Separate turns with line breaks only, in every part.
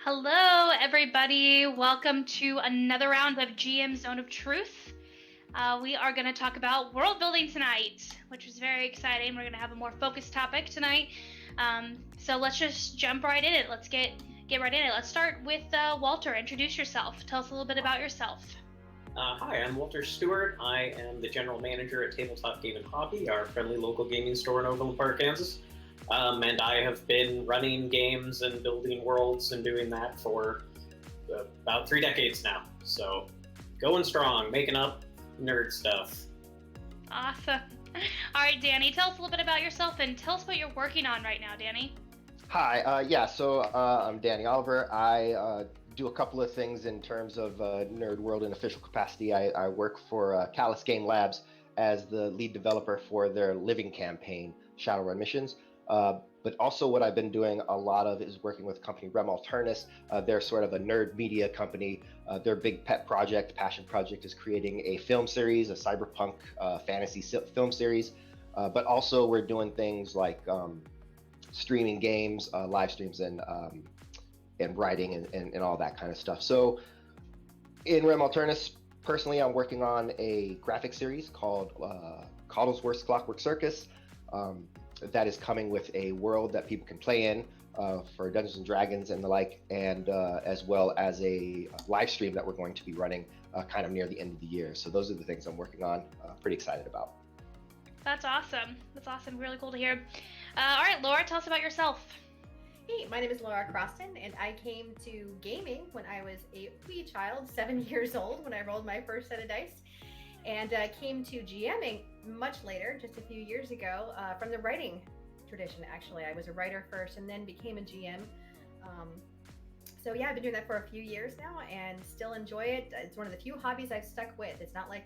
Hello, everybody. Welcome to another round of GM Zone of Truth. We are going to talk about world building tonight, which is very exciting. We're going to have a more focused topic tonight. So let's just jump right in it. Let's get right in it. Let's start with Walter. Introduce yourself. Tell us a little bit about yourself.
Hi, I'm Walter Stewart. I am the general manager at Tabletop Game & Hobby, our friendly local gaming store in Overland Park, Kansas. And I have been running games and building worlds and doing that for about 3 decades now. So, going strong, making up nerd stuff.
Awesome. All right, Danny, tell us a little bit about yourself and tell us what you're working on right now, Danny.
Hi, I'm Danny Oliver. I do a couple of things in terms of Nerd World in official capacity. I work for Callus Game Labs as the lead developer for their living campaign, Shadowrun Missions. But also what I've been doing a lot of is working with the company Rem Alternus. They're sort of a nerd media company. Their big passion project is creating a film series, a cyberpunk fantasy film series. But also we're doing things like streaming games, live streams, and writing and all that kind of stuff. So in Rem Alternus, personally, I'm working on a graphic series called Coddlesworth's Clockwork Circus. That is coming with a world that people can play in for Dungeons and Dragons and the like, and as well as a live stream that we're going to be running kind of near the end of the year. So those are the things I'm working on. Pretty excited about.
That's awesome. That's awesome. Really cool to hear. All right, Laura, tell us about yourself.
Hey, my name is Laura Croston, and I came to gaming when I was a wee child, 7 years old, when I rolled my first set of dice, and came to GMing much later, just a few years ago, from the writing tradition, actually. I was a writer first and then became a GM. So yeah, I've been doing that for a few years now and still enjoy it. It's one of the few hobbies I've stuck with. It's not like,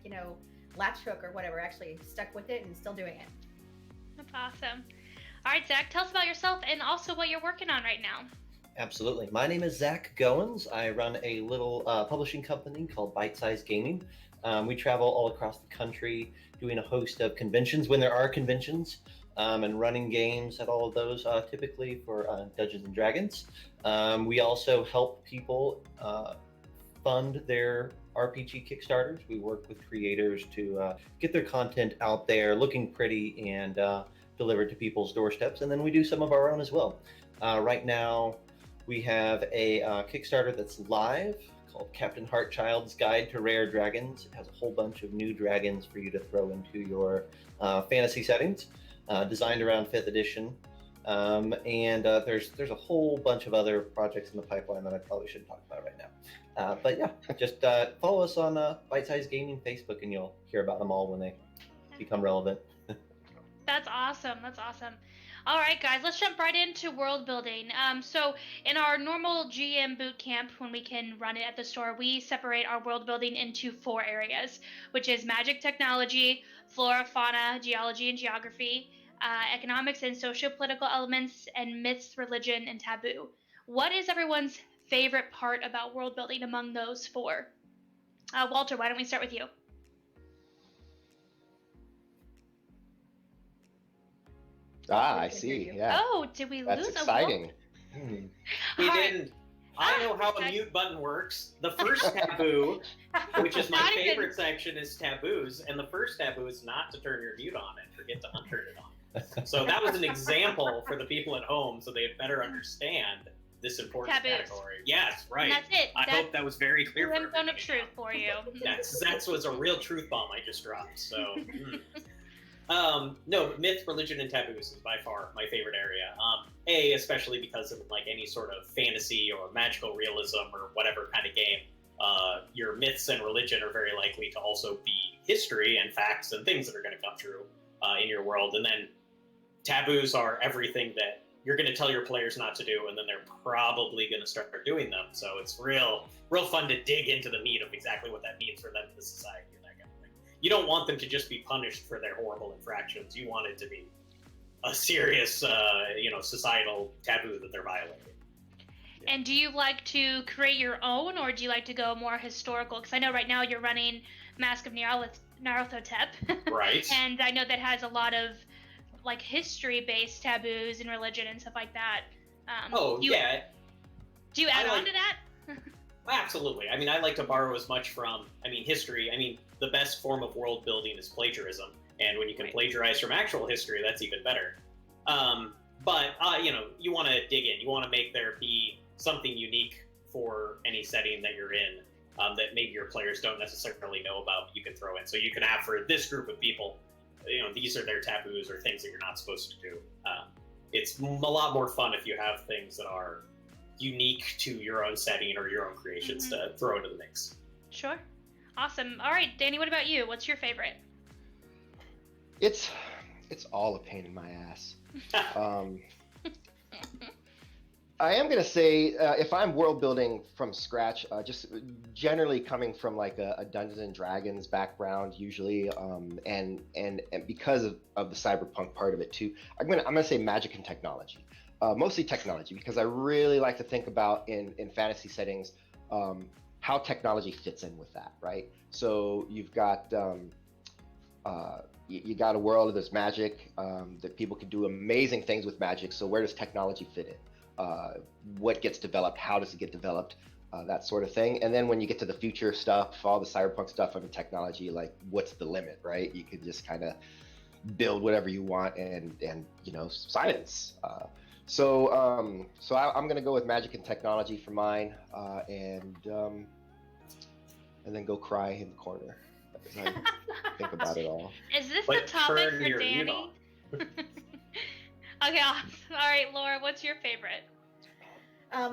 latch hook or whatever, actually stuck with it and still doing it.
That's awesome. All right, Zach, tell us about yourself and also what you're working on right now.
Absolutely. My name is Zach Goins. I run a little publishing company called Bite Size Gaming. We travel all across the country doing a host of conventions when there are conventions and running games at all of those, typically for Dungeons and Dragons. We also help people fund their RPG Kickstarters. We work with creators to get their content out there looking pretty and delivered to people's doorsteps. And then we do some of our own as well. Right now, we have a Kickstarter that's live called Captain Heartchild's Guide to Rare Dragons. It has a whole bunch of new dragons for you to throw into your fantasy settings, designed around 5th edition. And there's a whole bunch of other projects in the pipeline that I probably shouldn't talk about right now. But yeah, just follow us on Bite Size Gaming Facebook and you'll hear about them all when they become relevant.
That's awesome. That's awesome. All right, guys, let's jump right into world building. So in our normal GM boot camp, when we can run it at the store, we separate our world building into 4 areas, which is magic technology, flora, fauna, geology and geography, economics and socio-political elements, and myths, religion, and taboo. What is everyone's favorite part about world building among those 4? Walter, why don't we start with you?
I see. Yeah.
Oh, did we
That's
lose?
exciting.
We
All
didn't. I know how a mute button works. The first taboo, which is my favorite section, is taboos, and the first taboo is not to turn your mute on and forget to unturn it on. So that was an example for the people at home, so they better understand this important category. Yes, right.
And that's it.
I hope that was very clear for everybody.
Zone of truth for you.
That was a real truth bomb I just dropped. So. No, myth, religion, and taboos is by far my favorite area. Especially because of like any sort of fantasy or magical realism or whatever kind of game, your myths and religion are very likely to also be history and facts and things that are going to come true in your world. And then taboos are everything that you're going to tell your players not to do, and then they're probably going to start doing them. So it's real fun to dig into the meat of exactly what that means for them in the society. You don't want them to just be punished for their horrible infractions. You want it to be a serious, societal taboo that they're violating. Yeah.
And do you like to create your own, or do you like to go more historical? Because I know right now you're running Mask of Nyarlathotep.
Right.
And I know that has a lot of like history-based taboos and religion and stuff like that.
Yeah.
Do you add on to that?
Absolutely. I mean, I like to borrow as much from, history. I mean, the best form of world building is plagiarism. And when you can plagiarize from actual history, that's even better. But you want to dig in. You want to make there be something unique for any setting that you're in that maybe your players don't necessarily know about, but you can throw in. So you can have for this group of people, these are their taboos or things that you're not supposed to do. It's a lot more fun if you have things that are unique to your own setting or your own creations to throw into the mix.
Sure. Awesome. All right, Danny, what about you? What's your favorite?
It's all a pain in my ass. I am gonna say if I'm world building from scratch, just generally coming from like a Dungeons and Dragons background, usually, and because of the cyberpunk part of it too, I'm gonna say magic and technology, mostly technology, because I really like to think about in fantasy settings how technology fits in with that, right? So you've got you got a world of this magic that people can do amazing things with magic. So where does technology fit in? What gets developed? How does it get developed? That sort of thing. And then when you get to the future stuff, all the cyberpunk stuff on the technology, like what's the limit, right? You can just kind of build whatever you want and science. So I'm gonna go with magic and technology for mine, and then go cry in the corner as I think about it all.
Is this the topic for Danny? Okay, awesome. All right, Laura, what's your favorite?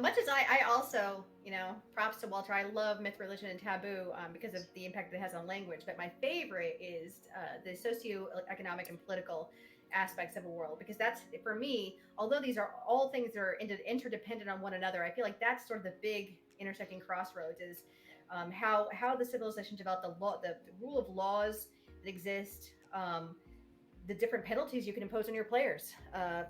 Much as I also, props to Walter. I love myth, religion, and taboo because of the impact that it has on language. But my favorite is the socio-economic and political aspects of a world, because that's, for me, although these are all things that are interdependent on one another, I feel like that's sort of the big intersecting crossroads is how the civilization developed, the rule of laws that exist, the different penalties you can impose on your players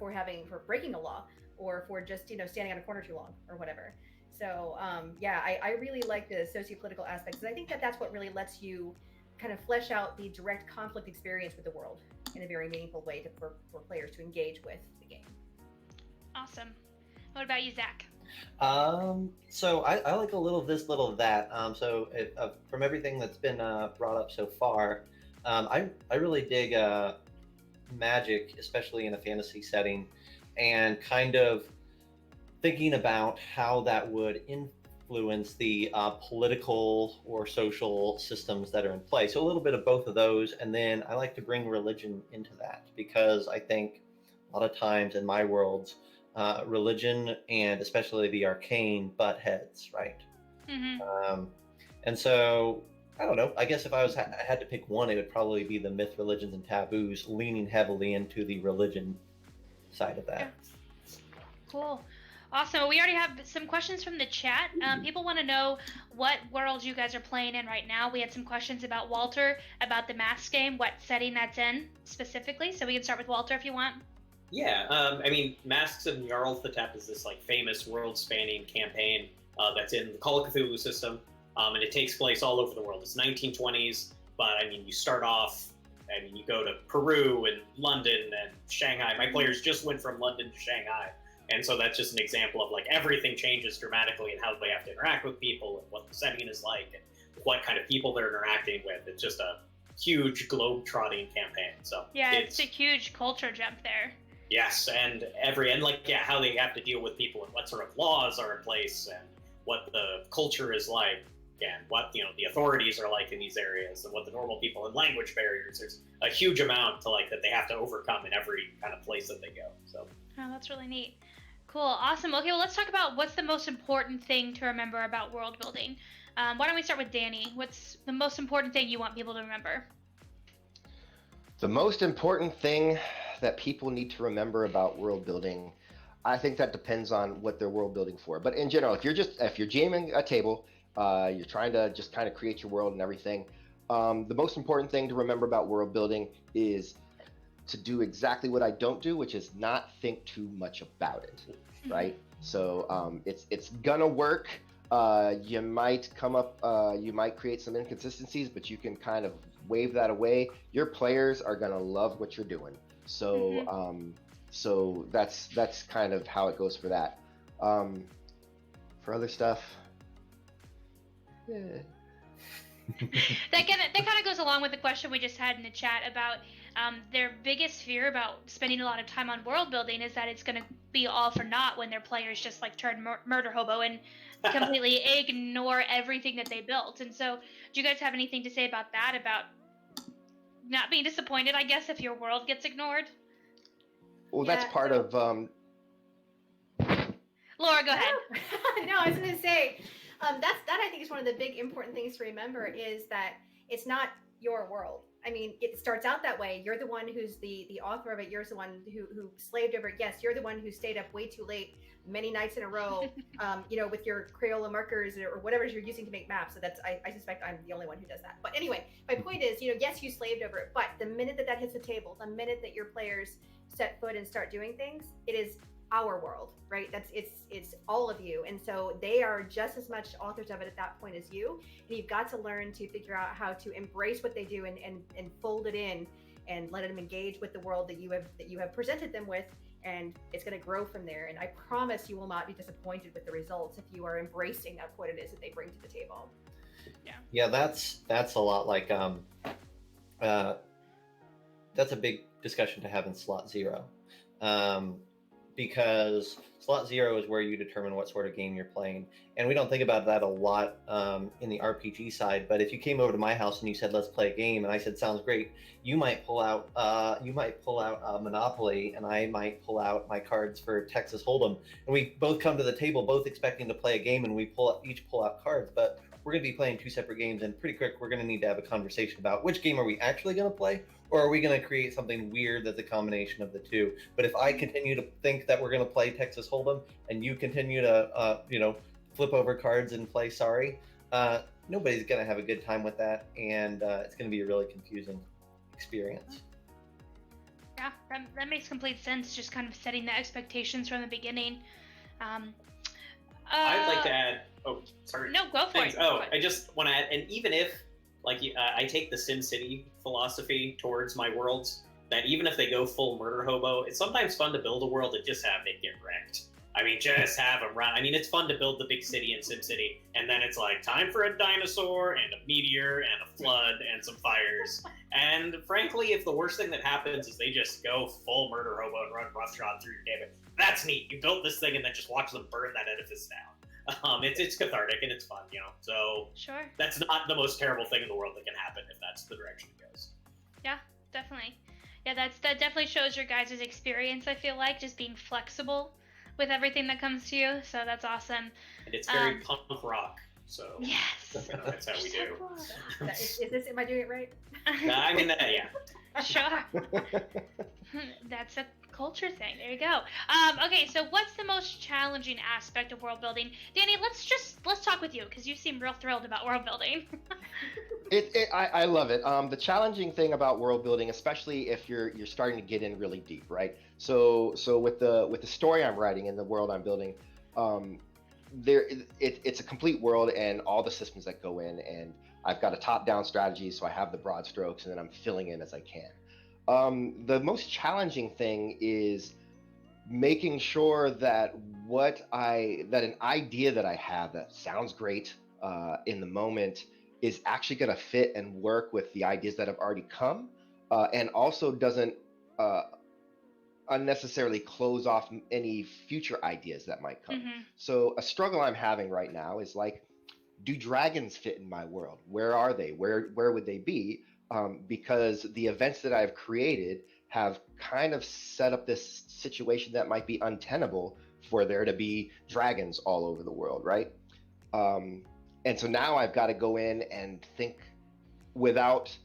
for breaking a law, or for just standing on a corner too long or whatever. So I really like the socio-political aspects, because I think that's what really lets you kind of flesh out the direct conflict experience with the world in a very meaningful way for players to engage with the game.
Awesome. What about you, Zach?
So I like a little of this, little of that. From everything that's been brought up so far, I really dig magic, especially in a fantasy setting, and kind of thinking about how that would influence the political or social systems that are in place. So a little bit of both of those, and then I like to bring religion into that, because I think a lot of times in my worlds, religion and especially the arcane butt heads, right?
Mm-hmm.
And so I don't know. I guess if I had to pick one, it would probably be the myth, religions, and taboos, leaning heavily into the religion side of that.
Yeah. Cool. Awesome. We already have some questions from the chat. People want to know what world you guys are playing in right now. We had some questions about Walter, about the Masks game, what setting that's in specifically. So we can start with Walter if you want.
Yeah, Masks of Nyarlathotep is this famous world-spanning campaign that's in the Call of Cthulhu system, and it takes place all over the world. It's 1920s, but you start off, you go to Peru and London and Shanghai. My players just went from London to Shanghai, and so that's just an example of everything changes dramatically in how they have to interact with people and what the setting is like and what kind of people they're interacting with. It's just a huge globe-trotting campaign. So
yeah, it's a huge culture jump there.
Yes, and how they have to deal with people and what sort of laws are in place and what the culture is like and what the authorities are like in these areas and what the normal people and language barriers. There's a huge amount to that they have to overcome in every kind of place that they go. So
that's really neat. Cool, awesome. Okay, well, let's talk about what's the most important thing to remember about world building. Why don't we start with Danny? What's the most important thing you want people to remember?
The most important thing that people need to remember about world building, I think that depends on what they're world building for. But in general, if you're GMing a table, you're trying to just kind of create your world and everything, the most important thing to remember about world building is to do exactly what I don't do, which is not think too much about it, right? So it's gonna work. You might you might create some inconsistencies, but you can kind of wave that away. Your players are gonna love what you're doing. So so that's kind of how it goes for that. For other stuff, yeah.
That kind of goes along with the question we just had in the chat about their biggest fear about spending a lot of time on world building is that it's going to be all for naught when their players just like turn murder hobo and completely ignore everything that they built. And so, do you guys have anything to say about that? About not being disappointed, I guess, if your world gets ignored?
Well, that's
Yeah,
part
so-
of.
Laura, go ahead.
No, I was going to say that I think is one of the big important things to remember is that it's not your world. I mean, it starts out that way. You're the one who's the author of it. You're the one who slaved over it. Yes, you're the one who stayed up way too late many nights in a row, with your Crayola markers or whatever you're using to make maps. So that's I suspect I'm the only one who does that. But anyway, my point is, yes, you slaved over it, but the minute that hits the table, the minute that your players set foot and start doing things, it is our world, right? It's all of you, and so they are just as much authors of it at that point as you, and you've got to learn to figure out how to embrace what they do and fold it in and let them engage with the world that you have presented them with, and it's going to grow from there. And I promise you will not be disappointed with the results if you are embracing what it is that they bring to the table.
Yeah, that's a lot like that's a big discussion to have in slot 0. Because slot 0 is where you determine what sort of game you're playing, and we don't think about that a lot in the RPG side. But if you came over to my house and you said, "Let's play a game," and I said, "Sounds great," you might pull out Monopoly, and I might pull out my cards for Texas Hold'em, and we both come to the table both expecting to play a game, and we each pull out cards, but we're going to be playing 2 separate games, and pretty quick we're going to need to have a conversation about which game are we actually going to play. Or are we going to create something weird that's a combination of the two? But if I continue to think that we're going to play Texas Hold'em and you continue to, flip over cards and play Sorry, nobody's going to have a good time with that, and it's going to be a really confusing experience.
Yeah, that makes complete sense. Just kind of setting the expectations from the beginning.
I'd like to add. Oh, sorry.
No, go for
Thanks.
it.
Oh, I just want to add, and even if I take the SimCity philosophy towards my worlds, that even if they go full murder hobo, it's sometimes fun to build a world and just have it get wrecked. I mean, just have them run. I mean, it's fun to build the big city in SimCity, and then it's like time for a dinosaur and a meteor and a flood and some fires. And frankly, if the worst thing that happens is they just go full murder hobo and run roughshod through your game, that's neat. You built this thing and then just watch them burn that edifice down. It's cathartic and it's fun, So
Sure.
that's not the most terrible thing in the world that can happen if that's the direction it goes.
Yeah, definitely. Yeah, that definitely shows your guys' experience. I feel like just being flexible with everything that comes to you. So that's awesome.
And it's very punk rock. So
Yes.
That's how we do.
Am I doing it right?
I mean, yeah.
Sure. That's a culture thing. There you go. Okay, so what's the most challenging aspect of world building? Danny, let's talk with you because you seem real thrilled about world building.
I love it. The challenging thing about world building, especially if you're starting to get in really deep, right? So with the story I'm writing and the world I'm building, it's a complete world and all the systems that go in, and I've got a top-down strategy, so I have the broad strokes, and then I'm filling in as I can. The most challenging thing is making sure that an idea that I have that sounds great in the moment is actually going to fit and work with the ideas that have already come, and also doesn't unnecessarily close off any future ideas that might come.
Mm-hmm.
So a struggle I'm having right now is like, do dragons fit in my world? Where are they? Where would they be? Because the events that I've created have kind of set up this situation that might be untenable for there to be dragons all over the world, right? And so now I've got to go in and think without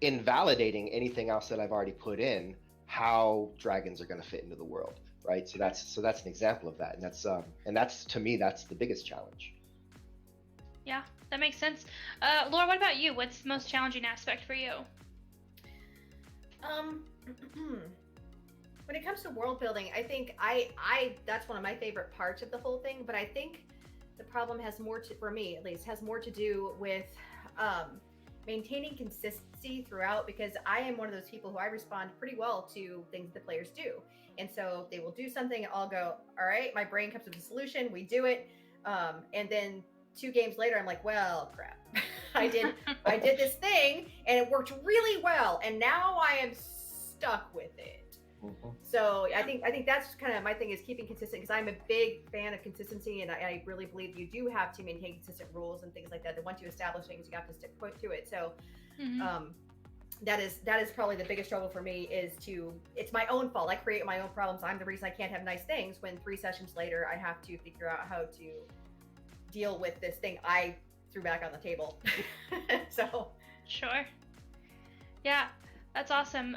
invalidating anything else that I've already put in, how dragons are going to fit into the world, right? So that's an example of that, and that's to me, that's the biggest challenge.
Yeah, that makes sense. Laura, what about you? What's the most challenging aspect for you?
When it comes to world building, I think that's one of my favorite parts of the whole thing, but I think the problem has more to, for me at least, has more to do with maintaining consistency throughout, because I am one of those people who I respond pretty well to things the players do. And so they will do something and I'll go, all right, my brain comes up with a solution, we do it. And then 2 games later, I'm like, well, crap. I did this thing and it worked really well, and now I am stuck with it. So I think that's kind of my thing, is keeping consistent, because I'm a big fan of consistency, and I really believe you do have to maintain consistent rules and things like that. And once you establish things, you have to stick to it. So that is probably the biggest struggle for me, it's my own fault. I create my own problems. I'm the reason I can't have nice things, when 3 sessions later I have to figure out how to deal with this thing I threw back on the table. So
Sure. Yeah, that's awesome.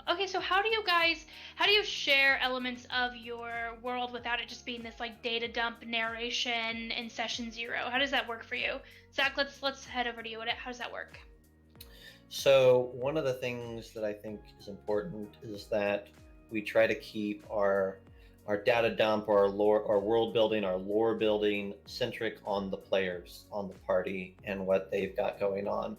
Okay, so how do you share elements of your world without it just being this like data dump narration in session 0? How does that work for you? Zach, let's head over to you. How does that work?
So one of the things that I think is important is that we try to keep our data dump, or our lore, our world building, our lore building centric on the players, on the party, and what they've got going on.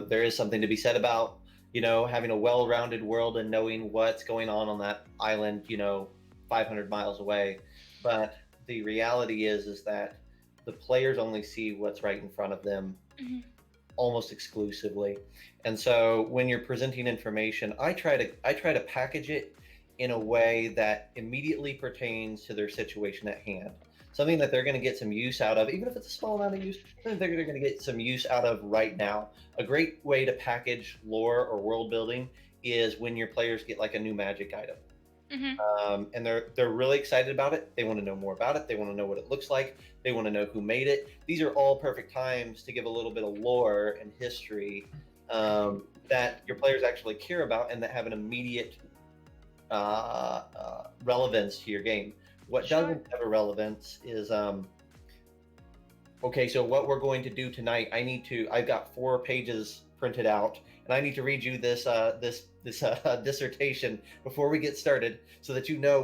There is something to be said about, having a well-rounded world and knowing what's going on that island, 500 miles away. But the reality is that the players only see what's right in front of them almost exclusively. And so when you're presenting information, I try to package it in a way that immediately pertains to their situation at hand. Something that they're going to get some use out of, even if it's a small amount of use, they're going to get some use out of right now. A great way to package lore or world building is when your players get like a new magic item. And they're really excited about it. They want to know more about it. They want to know what it looks like. They want to know who made it. These are all perfect times to give a little bit of lore and history that your players actually care about and that have an immediate relevance to your game. What doesn't have a relevance is okay, so what we're going to do tonight, I've got 4 pages printed out, and I need to read you this dissertation before we get started, so that you know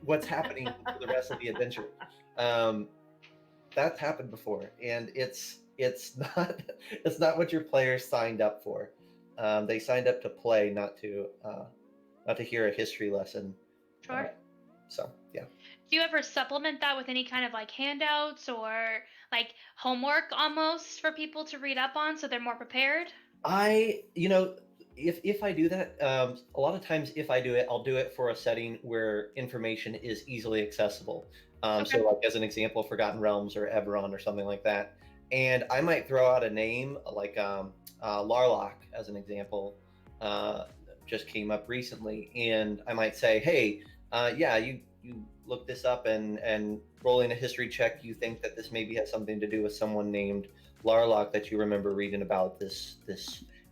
what's happening for the rest of the adventure. That's happened before, and it's not what your players signed up for. They signed up to play, not to hear a history lesson.
Sure.
So yeah.
Do you ever supplement that with any kind of like handouts or like homework almost for people to read up on so they're more prepared?
If I do that, a lot of times if I do it, I'll do it for a setting where information is easily accessible. So like as an example, Forgotten Realms or Eberron or something like that. And I might throw out a name like Larlock as an example, just came up recently. And I might say, hey, you look this up and rolling a history check, you think that this maybe has something to do with someone named Larlock that you remember reading about, this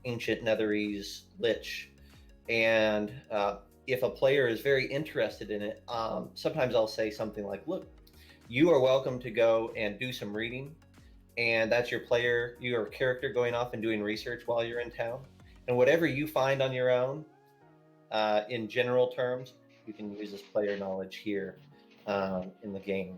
ancient Netherese lich. And if a player is very interested in it, sometimes I'll say something like, look, you are welcome to go and do some reading, and that's your character going off and doing research while you're in town. And whatever you find on your own, in general terms, you can use as player knowledge here in the game.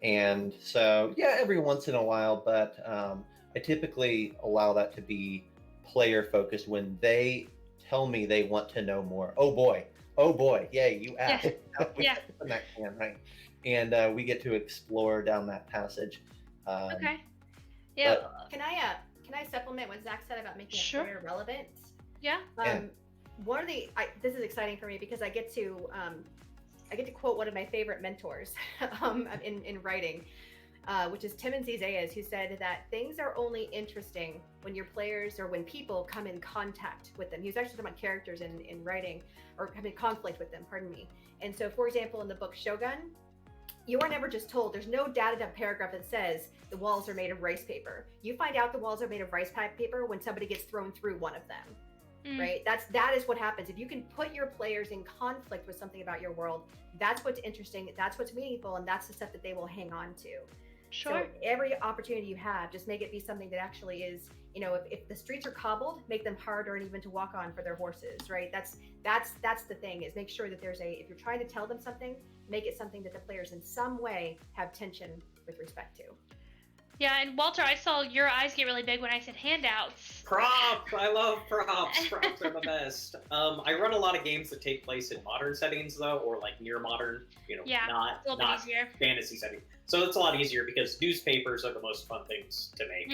And so, yeah, every once in a while, but I typically allow that to be player focused when they tell me they want to know more. Oh boy, yay, you asked.
Yeah.
Open that can, right? And we get to explore down that passage.
Okay. Yeah.
Can I supplement what Zach said about making it player relevant?
Yeah.
One of this is exciting for me because I get to quote one of my favorite mentors in writing, which is Tim and Zizayas, who said that things are only interesting when your players or when people come in contact with them. He was actually talking about characters in writing, or come in conflict with them, pardon me. And so, for example, in the book Shogun, you are never just told, there's no data dump paragraph that says the walls are made of rice paper. You find out the walls are made of rice paper when somebody gets thrown through one of them. Right? That is what happens. If you can put your players in conflict with something about your world, that's what's interesting, that's what's meaningful, and that's the stuff that they will hang on to.
Sure.
So every opportunity you have, just make it be something that actually is, if the streets are cobbled, make them harder and even to walk on for their horses, right? That's the thing, is make sure that if you're trying to tell them something, make it something that the players in some way have tension with respect to.
Yeah, and Walter, I saw your eyes get really big when I said handouts.
Props! I love props. Props are the best. I run a lot of games that take place in modern settings, though, or like near modern, not
easier.
fantasy settings. So it's a lot easier because newspapers are the most fun things to make,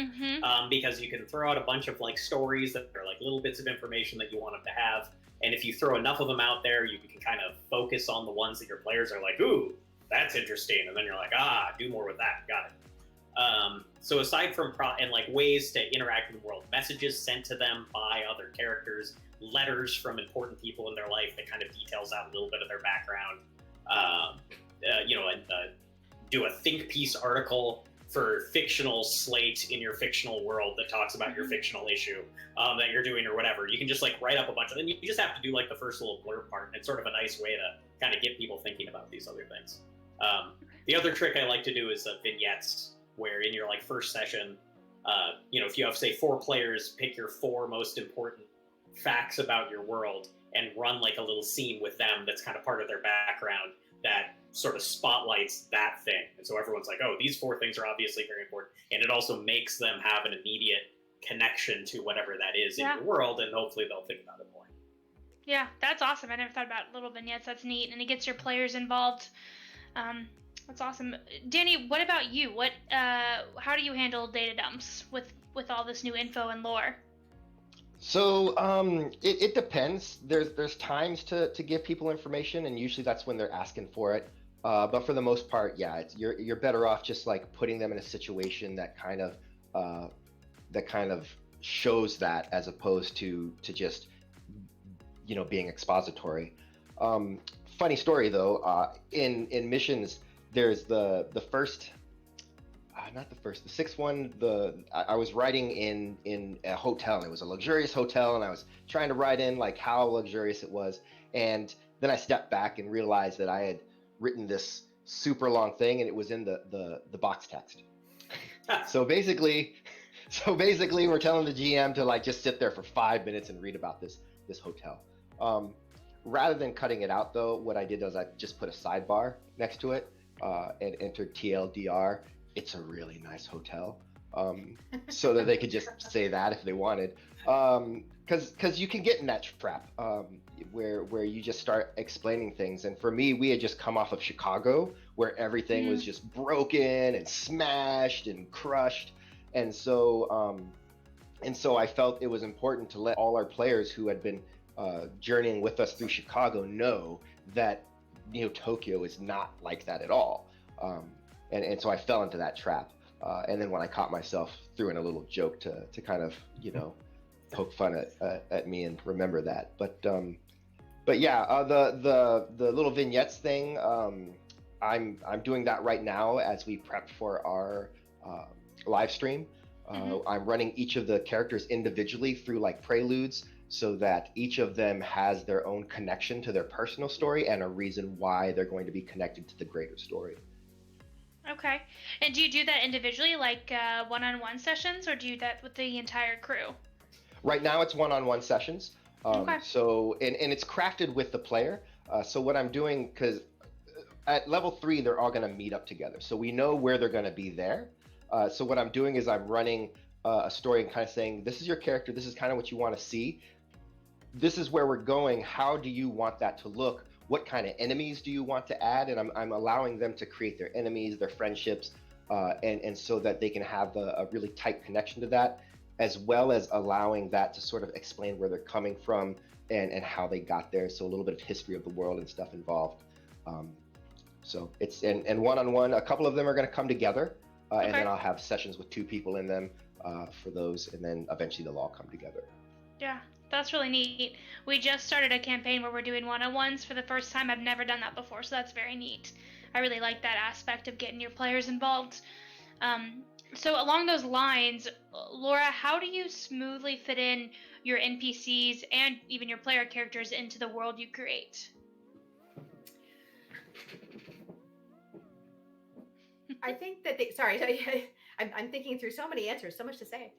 because you can throw out a bunch of like stories that are like little bits of information that you want them to have, and if you throw enough of them out there, you can kind of focus on the ones that your players are like, ooh, that's interesting, and then you're like, do more with that, got it. So aside from and like ways to interact with the world, messages sent to them by other characters, letters from important people in their life that kind of details out a little bit of their background, do a think piece article for fictional slate in your fictional world that talks about your fictional issue that you're doing or whatever. You can just like write up a bunch of them. You just have to do like the first little blurb part, and it's sort of a nice way to kind of get people thinking about these other things. The other trick I like to do is vignettes, where in your like first session, if you have say 4 players, pick your 4 most important facts about your world and run like a little scene with them that's kind of part of their background that sort of spotlights that thing. And so everyone's like, oh, these 4 things are obviously very important. And it also makes them have an immediate connection to whatever that is in your world, and hopefully they'll think about it more.
Yeah, that's awesome. I never thought about little vignettes. That's neat, and it gets your players involved. That's awesome. Danny, what about you? How do you handle data dumps with all this new info and lore?
So it depends. There's times to give people information, and usually that's when they're asking for it. But for the most part, yeah, you're better off just like putting them in a situation that kind of shows that, as opposed to just being expository. Funny story though, in missions, there's the sixth one. I was writing in a hotel, and it was a luxurious hotel, and I was trying to write in like how luxurious it was, and then I stepped back and realized that I had written this super long thing, and it was in the box text. So basically we're telling the GM to like just sit there for 5 minutes and read about this hotel. Rather than cutting it out though, what I did was I just put a sidebar next to it and entered TLDR. It's a really nice hotel, so that they could just say that if they wanted, because you can get in that trap where you just start explaining things. And for me, we had just come off of Chicago, where everything was just broken and smashed and crushed, and so I felt it was important to let all our players who had been journeying with us through Chicago know that Tokyo is not like that at all. And so I fell into that trap. And then when I caught myself, threw in a little joke to kind of, poke fun at me and remember that. But yeah, the little vignettes thing, I'm doing that right now as we prep for our live stream. I'm running each of the characters individually through like preludes, so that each of them has their own connection to their personal story and a reason why they're going to be connected to the greater story.
Okay. And do you do that individually, like one-on-one sessions, or do you do that with the entire crew?
Right now it's one-on-one sessions.
Okay.
So, and it's crafted with the player. So what I'm doing, because at level 3, they're all going to meet up together. So we know where they're going to be there. So what I'm doing is I'm running a story and kind of saying, this is your character. This is kind of what you want to see. This is where we're going. How do you want that to look? What kind of enemies do you want to add? And I'm allowing them to create their enemies, their friendships, and so that they can have a really tight connection to that, as well as allowing that to sort of explain where they're coming from and how they got there. So a little bit of history of the world and stuff involved. So it's and one-on-one, a couple of them are going to come together, and then I'll have sessions with 2 people in them for those, and then eventually they'll all come together.
Yeah. That's really neat. We just started a campaign where we're doing one-on-ones for the first time. I've never done that before, so that's very neat. I really like that aspect of getting your players involved. So along those lines, Laura, how do you smoothly fit in your NPCs and even your player characters into the world you create?
I think that I'm thinking through so many answers, so much to say.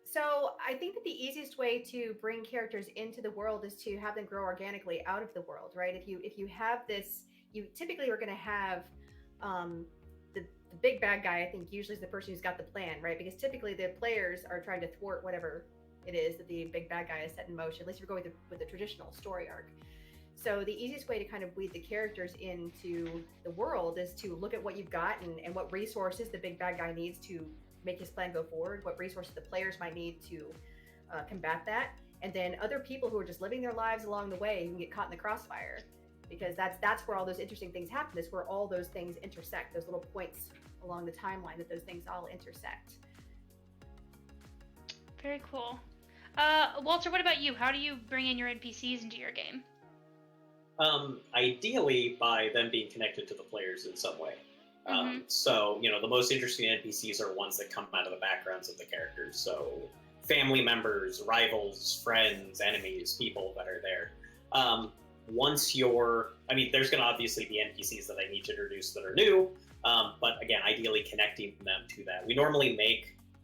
So I think that the easiest way to bring characters into the world is to have them grow organically out of the world, right? If you have this, you typically are going to have the big bad guy. I think usually is the person who's got the plan, right? Because typically the players are trying to thwart whatever it is that the big bad guy has set in motion. At least if you're going with the traditional story arc. So the easiest way to kind of weed the characters into the world is to look at what you've got and what resources the big bad guy needs to make his plan go forward, what resources the players might need to combat that, and then other people who are just living their lives along the way who can get caught in the crossfire, because that's where all those interesting things happen, is where all those things intersect, those little points along the timeline that those things all intersect.
Very cool. Walter, what about you? How do you bring in your NPCs into your game?
Ideally by them being connected to the players in some way. So, the most interesting NPCs are ones that come out of the backgrounds of the characters. So, family members, rivals, friends, enemies, people that are there. There's going to obviously be NPCs that I need to introduce that are new, but again, ideally connecting them to that. We normally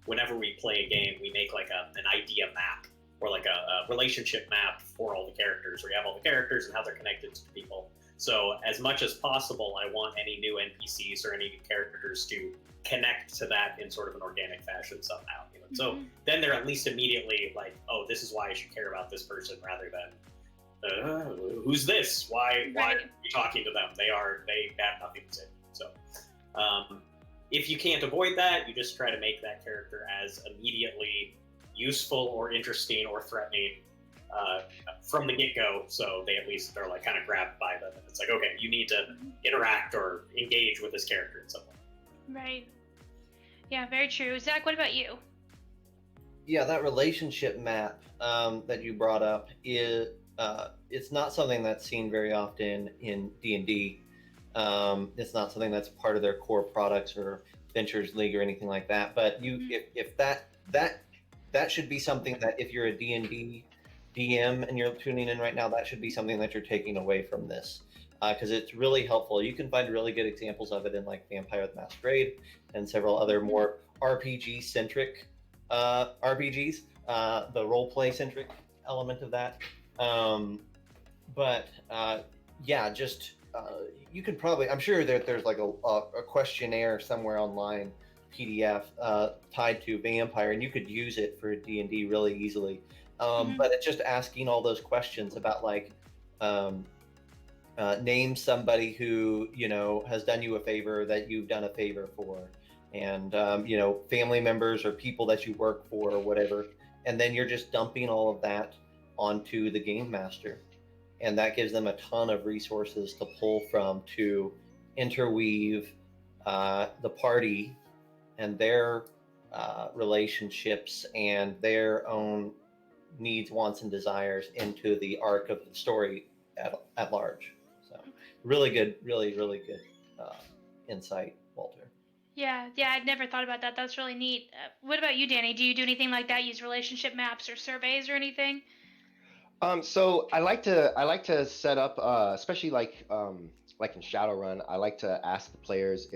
whenever we play a game, we make like an idea map, or like a relationship map for all the characters, where you have all the characters and how they're connected to people. So as much as possible, I want any new NPCs or any new characters to connect to that in sort of an organic fashion somehow. So then they're at least immediately like, oh, this is why I should care about this person, rather than who's this? Why are you talking to them? They have nothing to say. So if you can't avoid that, you just try to make that character as immediately useful or interesting or threatening from the get-go, so they're like kind of grabbed by them, and it's like, okay, you need to interact or engage with this character in some way.
Right. Yeah, very true. Zach, what about you?
Yeah, that relationship map that you brought up is it's not something that's seen very often in D&D. It's not something that's part of their core products or Ventures League or anything like that. But if that should be something that, if you're a D&D DM and you're tuning in right now, that should be something that you're taking away from this, because it's really helpful. You can find really good examples of it in like Vampire the Masquerade and several other more RPG centric RPGs, the role play centric element of that. You could probably, I'm sure that there's like a questionnaire somewhere online, PDF tied to Vampire, and you could use it for D&D really easily. But it's just asking all those questions about like name somebody who has done you a favor that you've done a favor for, and family members or people that you work for or whatever, and then you're just dumping all of that onto the game master, and that gives them a ton of resources to pull from to interweave the party and their relationships and their own needs, wants, and desires into the arc of the story at large. So really good, really good insight, Walter.
Yeah, I'd never thought about that. That's really neat. What about you, Danny? Do you do anything like that? Use relationship maps or surveys or anything?
So I like to set up, especially like in Shadowrun, I like to ask the players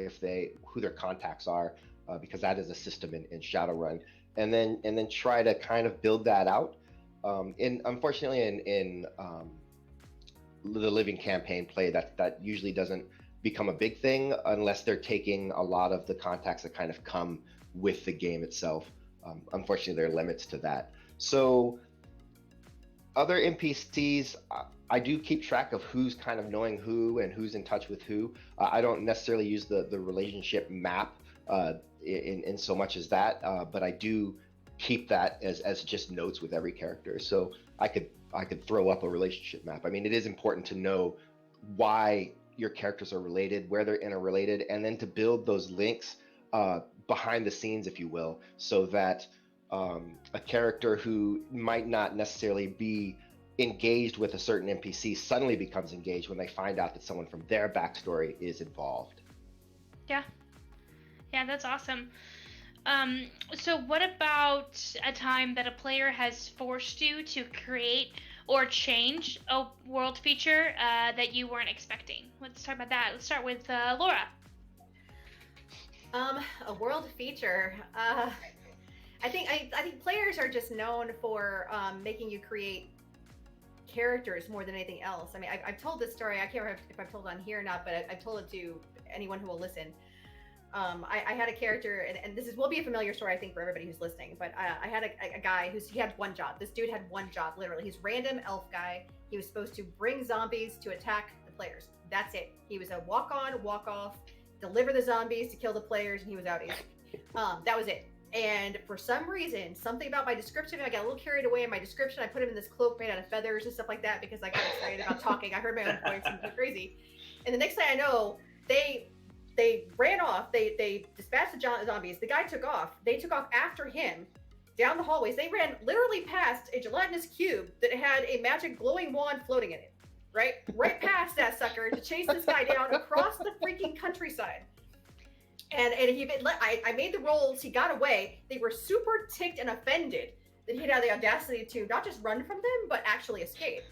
who their contacts are, because that is a system in Shadowrun, and then try to kind of build that out. Unfortunately in the living campaign play, that usually doesn't become a big thing unless they're taking a lot of the contacts that kind of come with the game itself. Unfortunately, there are limits to that. So other NPCs, I do keep track of who's kind of knowing who and who's in touch with who. I don't necessarily use the relationship map in so much as that, but I do keep that as just notes with every character. So I could throw up a relationship map. I mean, it is important to know why your characters are related, where they're interrelated, and then to build those links behind the scenes, if you will, so that a character who might not necessarily be engaged with a certain NPC suddenly becomes engaged when they find out that someone from their backstory is involved.
Yeah, that's awesome. So what about a time that a player has forced you to create or change a world feature that you weren't expecting? Let's talk about that. Let's start with Laura.
A world feature. I think players are just known for making you create characters more than anything else. I mean, I've told this story. I can't remember if I've told it on here or not, but I've told it to anyone who will listen. I had a character, and this will be a familiar story, I think, for everybody who's listening. But I had a guy he had one job. This dude had one job, literally. He's random elf guy. He was supposed to bring zombies to attack the players. That's it. He was a walk on, walk off, deliver the zombies to kill the players, and he was outies. That was it. And for some reason, something about my description, I got a little carried away in my description. I put him in this cloak made out of feathers and stuff like that because I got excited about talking. I heard my own voice and it was crazy. And the next thing I know, they ran off. They dispatched the zombies. The guy took off. They took off after him down the hallways. They ran literally past a gelatinous cube that had a magic glowing wand floating in it. Right past that sucker to chase this guy down across the freaking countryside. And I made the rolls. He got away. They were super ticked and offended that he'd had the audacity to not just run from them, but actually escape.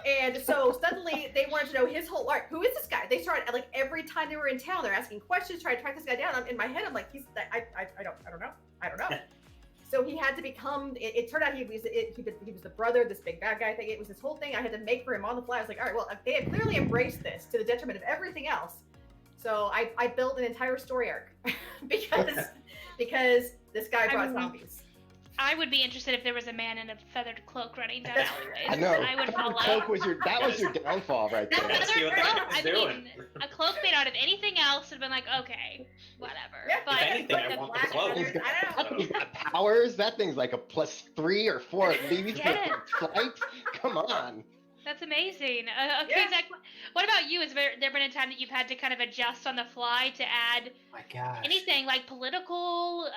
And so suddenly they wanted to know his whole life. Who is this guy? They started, like, every time they were in town, they're asking questions, trying to track this guy down. In my head, I'm like, I don't know. So he had to become. It turned out he was the brother of this big bad guy thing. It was this whole thing I had to make for him on the fly. I was like, all right, well, they had clearly embraced this to the detriment of everything else. So I built an entire story arc because this guy brought zombies.
I would be interested if there was a man in a feathered cloak running down alleyways.
I know.
I would follow.
That was your downfall right there.
Let's see what that guy's doing.
A cloak made out of anything else would have been like, okay, whatever.
Yeah,
but
if anything, I want the cloak.
That thing's got powers. That thing's like a +3 or 4 maybe for flight. Come on.
That's amazing. Okay,
Yeah.
Zach, what about you? Has there been a time that you've had to kind of adjust on the fly to add
My gosh.
anything like political,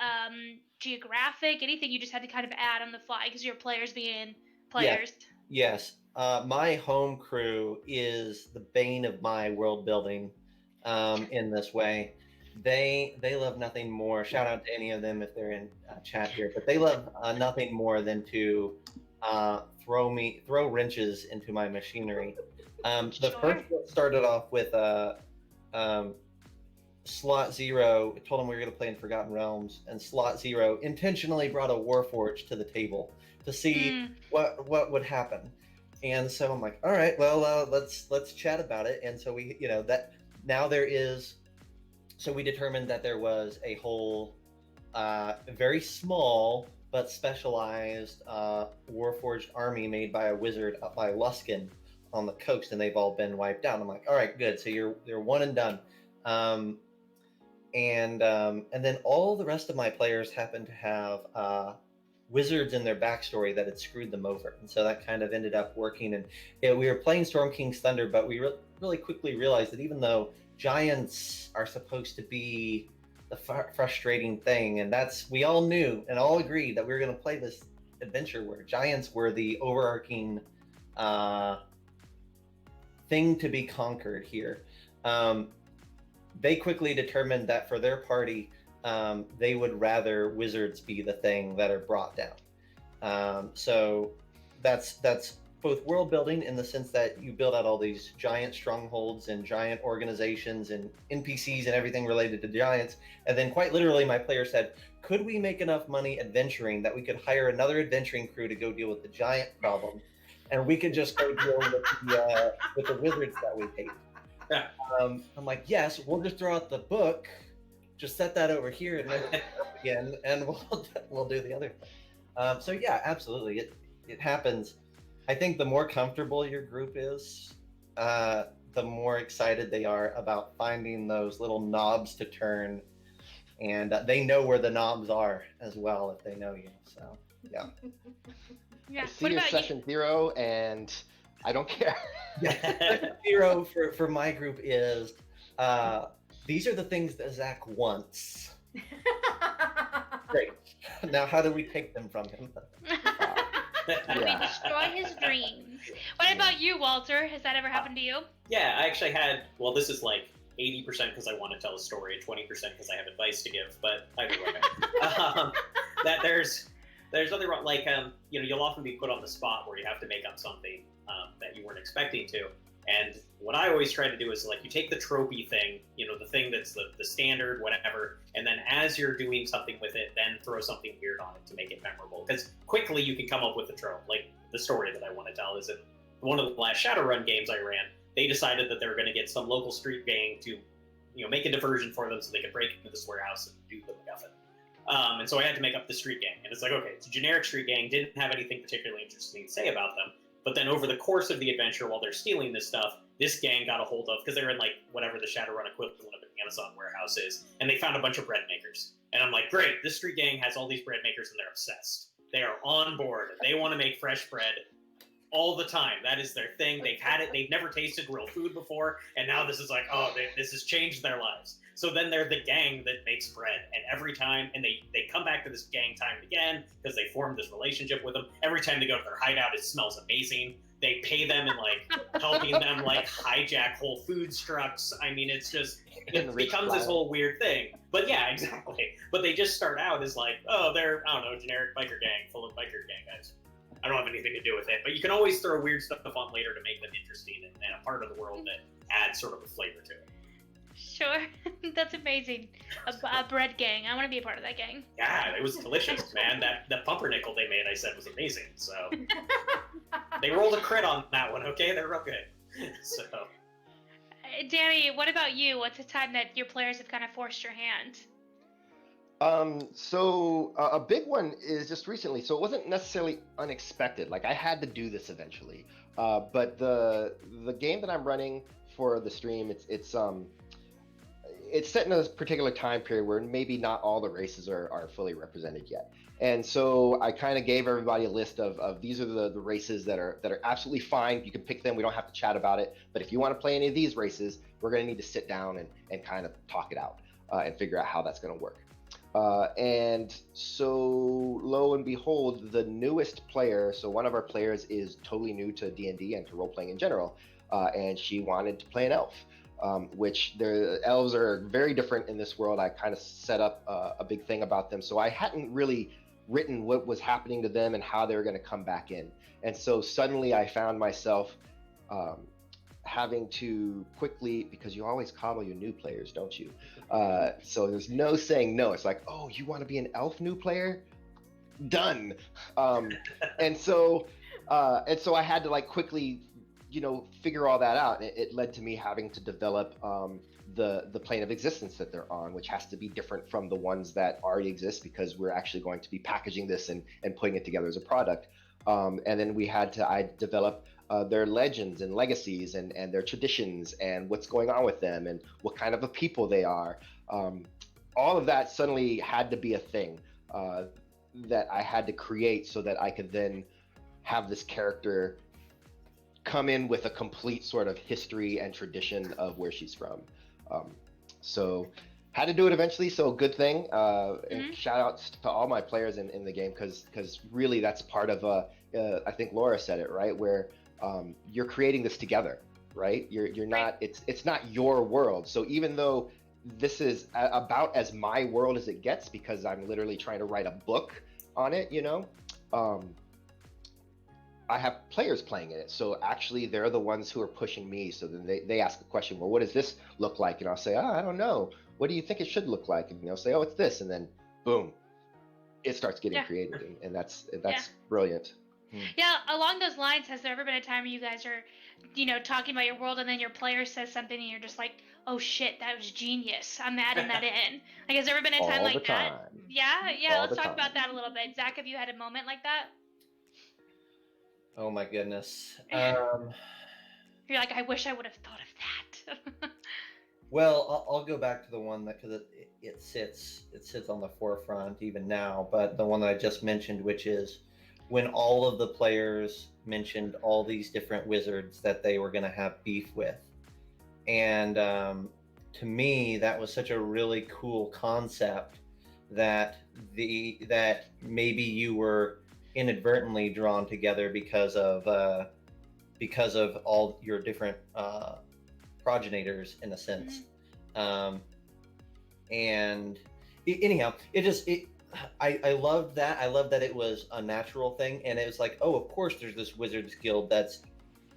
geographic, anything you just had to kind of add on the fly because your players being players?
Yes. My home crew is the bane of my world building in this way. They love nothing more. Shout out to any of them if they're in chat here, but they love nothing more than to throw wrenches into my machinery. The first one started off with Slot Zero. Told them we were going to play in Forgotten Realms, and Slot Zero intentionally brought a Warforged to the table to see what would happen. And so I'm like, all right, well, let's chat about it. And so we, that now there is. So we determined that there was a whole, very small but specialized Warforged army made by a wizard up by Luskin on the coast, and they've all been wiped out. I'm like, all right, good. So you're one and done. And then all the rest of my players happen to have wizards in their backstory that had screwed them over, and so that kind of ended up working. And we were playing Storm King's Thunder, but we really quickly realized that even though giants are supposed to be the frustrating thing, and we all knew and all agreed that we were going to play this adventure where giants were the overarching thing to be conquered here. They quickly determined that for their party, they would rather wizards be the thing that are brought down. So that's both world building in the sense that you build out all these giant strongholds and giant organizations and NPCs and everything related to giants. And then quite literally my player said, could we make enough money adventuring that we could hire another adventuring crew to go deal with the giant problem? And we could just go deal with the wizards that we hate.
Yeah.
I'm like, yes, we'll just throw out the book, just set that over here and then again, and we'll do the other thing. So yeah, absolutely, it happens. I think the more comfortable your group is, the more excited they are about finding those little knobs to turn, and they know where the knobs are as well if they know you. So yeah.
Yeah.
I see your session 0, and I don't care.
Session 0 for my group is these are the things that Zach wants. Great. Now, how do we take them from him?
We destroy his dreams. What about you, Walter? Has that ever happened to you?
Yeah, I actually had. Well, this is like 80% because I want to tell a story, and 20% because I have advice to give. But either way, that there's nothing wrong. Like you'll often be put on the spot where you have to make up something that you weren't expecting to. And what I always try to do is, like, you take the tropey thing, the thing that's the standard, whatever, and then as you're doing something with it, then throw something weird on it to make it memorable. Because quickly you can come up with a trope. Like, the story that I want to tell is in one of the last Shadowrun games I ran, they decided that they were going to get some local street gang to make a diversion for them so they could break into this warehouse and do the MacGuffin. And so I had to make up the street gang. And it's like, okay, it's a generic street gang, didn't have anything particularly interesting to say about them. But then over the course of the adventure, while they're stealing this stuff, this gang got a hold of, because they're in like whatever the Shadowrun equivalent of an Amazon warehouse is, and they found a bunch of bread makers. And I'm like, great, this street gang has all these bread makers and they're obsessed. They are on board. They want to make fresh bread all the time. That is their thing. They've had it. They've never tasted real food before. And now this is like, this has changed their lives. So then they're the gang that makes bread. And every time, and they come back to this gang time and again, because they formed this relationship with them. Every time they go to their hideout, it smells amazing. They pay them and like helping them like hijack Whole Foods trucks. I mean, it's just, it becomes this whole weird thing. But yeah, exactly. But they just start out as like, they're, I don't know, generic biker gang full of biker gang guys. I don't have anything to do with it, but you can always throw weird stuff on later to make them interesting and a part of the world that adds sort of a flavor to it.
Sure. That's amazing. A bread gang. I want to be a part of that gang.
Yeah, it was delicious, man. That pumpernickel they made, I said, was amazing. So they rolled a crit on that one, okay? They're real good. So,
Danny, what about you? What's a time that your players have kind of forced your hand?
So a big one is just recently. So it wasn't necessarily unexpected. Like I had to do this eventually. But the game that I'm running for the stream, it's set in a particular time period where maybe not all the races are fully represented yet. And so I kind of gave everybody a list of these are the races that are absolutely fine. You can pick them. We don't have to chat about it. But if you want to play any of these races, we're going to need to sit down and kind of talk it out and figure out how that's going to work. And so lo and behold, the newest player, so one of our players is totally new to D&D and to role-playing in general, and she wanted to play an elf. Which the elves are very different in this world. I kind of set up a big thing about them. So I hadn't really written what was happening to them and how they were going to come back in. And so suddenly I found myself having to quickly, because you always coddle your new players, don't you? So there's no saying no. It's like, oh, you want to be an elf new player? Done. And so I had to like quickly figure all that out. It led to me having to develop the plane of existence that they're on, which has to be different from the ones that already exist because we're actually going to be packaging this and putting it together as a product. And then I develop their legends and legacies and their traditions and what's going on with them and what kind of a people they are. All of that suddenly had to be a thing that I had to create so that I could then have this character come in with a complete sort of history and tradition of where she's from. So had to do it eventually, so good thing. And shout outs to all my players in the game because really that's part of I think Laura said it, right? Where you're creating this together, right? You're not, it's not your world. So even though this is about as my world as it gets, because I'm literally trying to write a book on it, I have players playing in it. So actually they're the ones who are pushing me. So then they ask the question, well, what does this look like? And I'll say, I don't know. What do you think it should look like? And they'll say, oh, it's this. And then boom, it starts getting created. And that's brilliant.
Yeah, along those lines, has there ever been a time where you guys are, talking about your world and then your player says something and you're just like, oh shit, that was genius. I'm adding that in. Like, has there ever been a time
All
like
the
that?
time.
Yeah,
All
let's
the
talk
time.
about that a little bit. Zach, have you had a moment like that?
Oh my goodness.
You're like, I wish I would have thought of that.
Well, I'll go back to the one that, because it sits on the forefront even now, but the one that I just mentioned, which is when all of the players mentioned all these different wizards that they were going to have beef with. And to me, that was such a really cool concept that maybe you were inadvertently drawn together because of all your different progenitors in a sense. And anyhow, I loved that. I loved that it was a natural thing, and it was like, oh, of course there's this wizards guild that's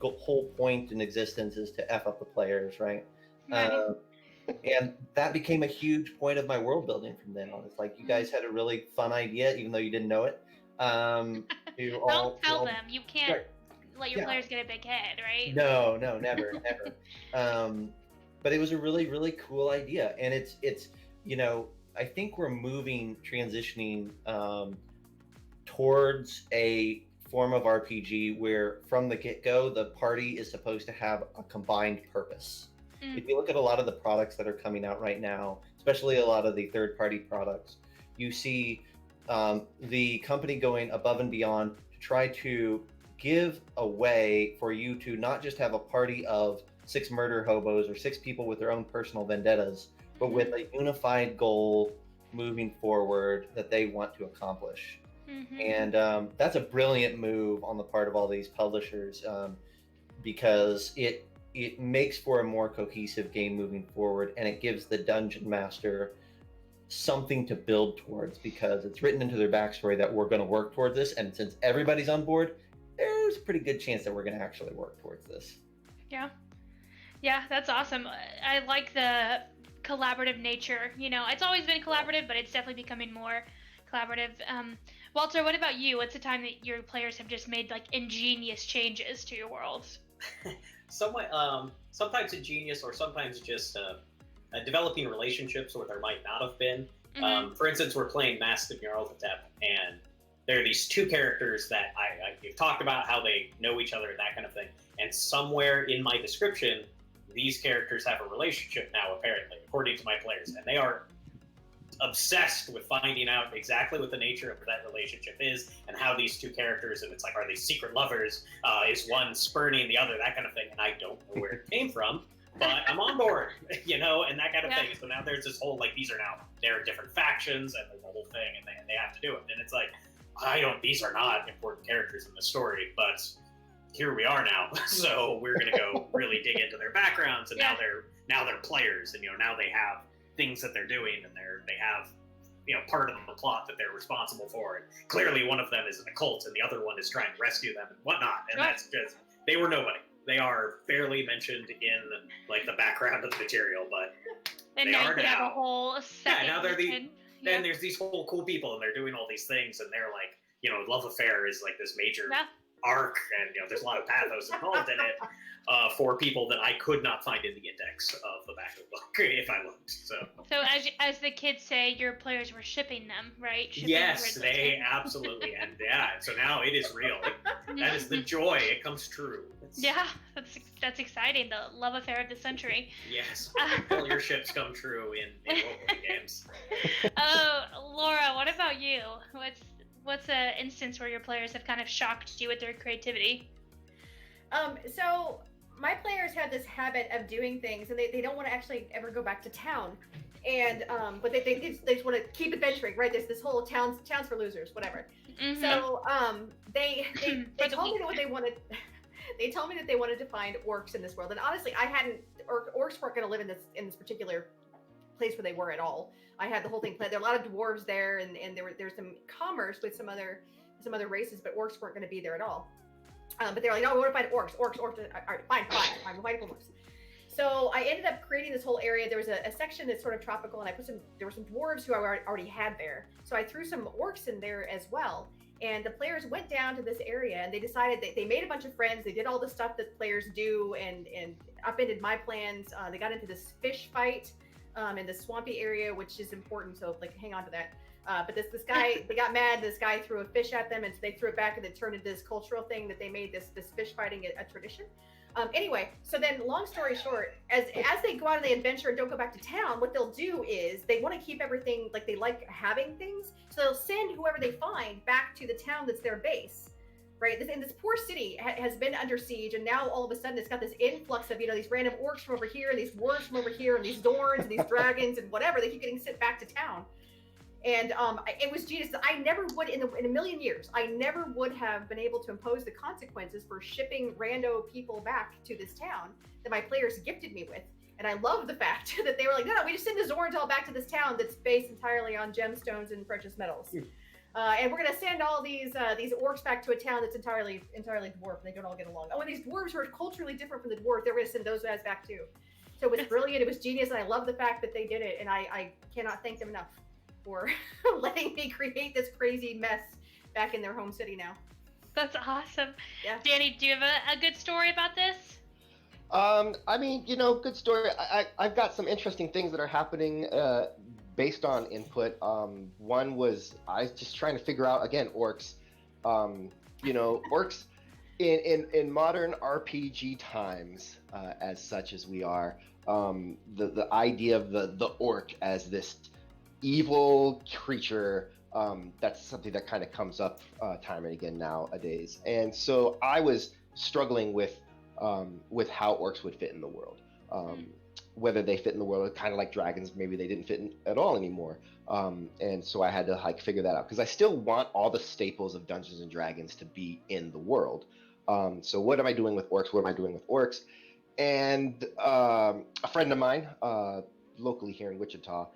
whole point in existence is to F up the players, right? And that became a huge point of my world building from then on. It's like, you guys had a really fun idea, even though you didn't know it.
Don't tell them. You can't let your players get a big head, right?
No, never. but it was a really, really cool idea. And it's I think we're transitioning towards a form of RPG where from the get-go, the party is supposed to have a combined purpose. If you look at a lot of the products that are coming out right now, especially a lot of the third-party products, you see the company going above and beyond to try to give a way for you to not just have a party of 6 murder hobos or 6 people with their own personal vendettas, but with a unified goal moving forward that they want to accomplish. And that's a brilliant move on the part of all these publishers, because it makes for a more cohesive game moving forward, and it gives the dungeon master something to build towards, because it's written into their backstory that we're going to work towards this, and since everybody's on board, there's a pretty good chance that we're going to actually work towards this.
Yeah, that's awesome. I like the collaborative nature. It's always been collaborative, but it's definitely becoming more collaborative. Walter, what about you? What's the time that your players have just made like ingenious changes to your worlds?
Sometimes ingenious, or sometimes just developing relationships where there might not have been. For instance, we're playing Masked of Nyarlathotep, and there are these 2 characters that I've talked about how they know each other, that kind of thing. And somewhere in my description, these characters have a relationship now, apparently, according to my players, and they are obsessed with finding out exactly what the nature of that relationship is and how these 2 characters, and it's like, are they secret lovers? Is one spurning the other? That kind of thing. And I don't know where it came from, but I'm on board, and that kind of thing. So now there's this whole, like, they're different factions, and there's a whole thing, and they have to do it. And it's like, these are not important characters in the story, but here we are now. So we're going to go really dig into their backgrounds, and now they're players, and, now they have things that they're doing, and they have part of the plot that they're responsible for, and clearly one of them is an occult and the other one is trying to rescue them and whatnot, and that's just, they were nobody. They are barely mentioned in like the background of the material, but
and
they
now
are
you have
now.
a whole
Now they're and there's these whole cool people, and they're doing all these things, and they're like, love affair is like this major arc, and there's a lot of pathos involved in it. For people that I could not find in the index of the back of the book if I looked. So
as the kids say, your players were shipping them, right?
Yes, they absolutely, and so now it is real. That is the joy. It comes true.
That's exciting. The love affair of the century.
Yes, all your ships come true in role-playing games.
Laura, what about you? What's an instance where your players have kind of shocked you with their creativity?
So my players have this habit of doing things, and they don't want to actually ever go back to town, and but they just want to keep adventuring, right? There's this whole towns for losers, whatever. So they told me what they wanted. They told me that they wanted to find orcs in this world, and honestly, I hadn't. Orcs weren't going to live in this particular place where they were at all. I had the whole thing planned. There were a lot of dwarves there, and there's some commerce with some other races, but orcs weren't going to be there at all. But they were like, no, we want to find orcs. All right, fine, we'll find orcs. So I ended up creating this whole area. There was a section that's sort of tropical, and there were some dwarves who I already had there. So I threw some orcs in there as well. And the players went down to this area, and they decided they made a bunch of friends. They did all the stuff that players do, and upended my plans. They got into this fish fight in the swampy area, which is important. So like, hang on to that. But this guy, they got mad. This guy threw a fish at them, and they threw it back, and it turned into this cultural thing that they made this fish fighting a tradition. Anyway, so then, long story short, as they go out on the adventure and don't go back to town, what they'll do is they want to keep everything like they like having things. So they'll send whoever they find back to the town that's their base, right? And this poor city has been under siege, and now all of a sudden it's got this influx of these random orcs from over here, and these dwarves from over here, and these dorns and these dragons and whatever. They keep getting sent back to town. And it was genius. I never would, in a million years, I never would have been able to impose the consequences for shipping rando people back to this town that my players gifted me with. And I love the fact that they were like, no, we just send the Zorns all back to this town that's based entirely on gemstones and precious metals. And we're going to send all these orcs back to a town that's entirely dwarf, and they don't all get along. Oh, and these dwarves who are culturally different from the dwarf, they're going to send those guys back too. So it was brilliant. It was genius. And I love the fact that they did it. And I cannot thank them enough for letting me create this crazy mess back in their home city now.
That's awesome.
Yeah.
Danny, do you have a good story about this?
I mean, good story. I've got some interesting things that are happening based on input. One was I was just trying to figure out again orcs. Orcs in modern RPG times, as such as we are, the idea of the orc as this evil creature. That's something that kind of comes up time and again nowadays. And so I was struggling with how orcs would fit in the world. Whether they fit in the world, kind of like dragons, maybe they didn't fit in at all anymore. And so I had to figure that out because I still want all the staples of Dungeons and Dragons to be in the world. So what am I doing with orcs? What am I doing with orcs? And a friend of mine, locally here in Wichita,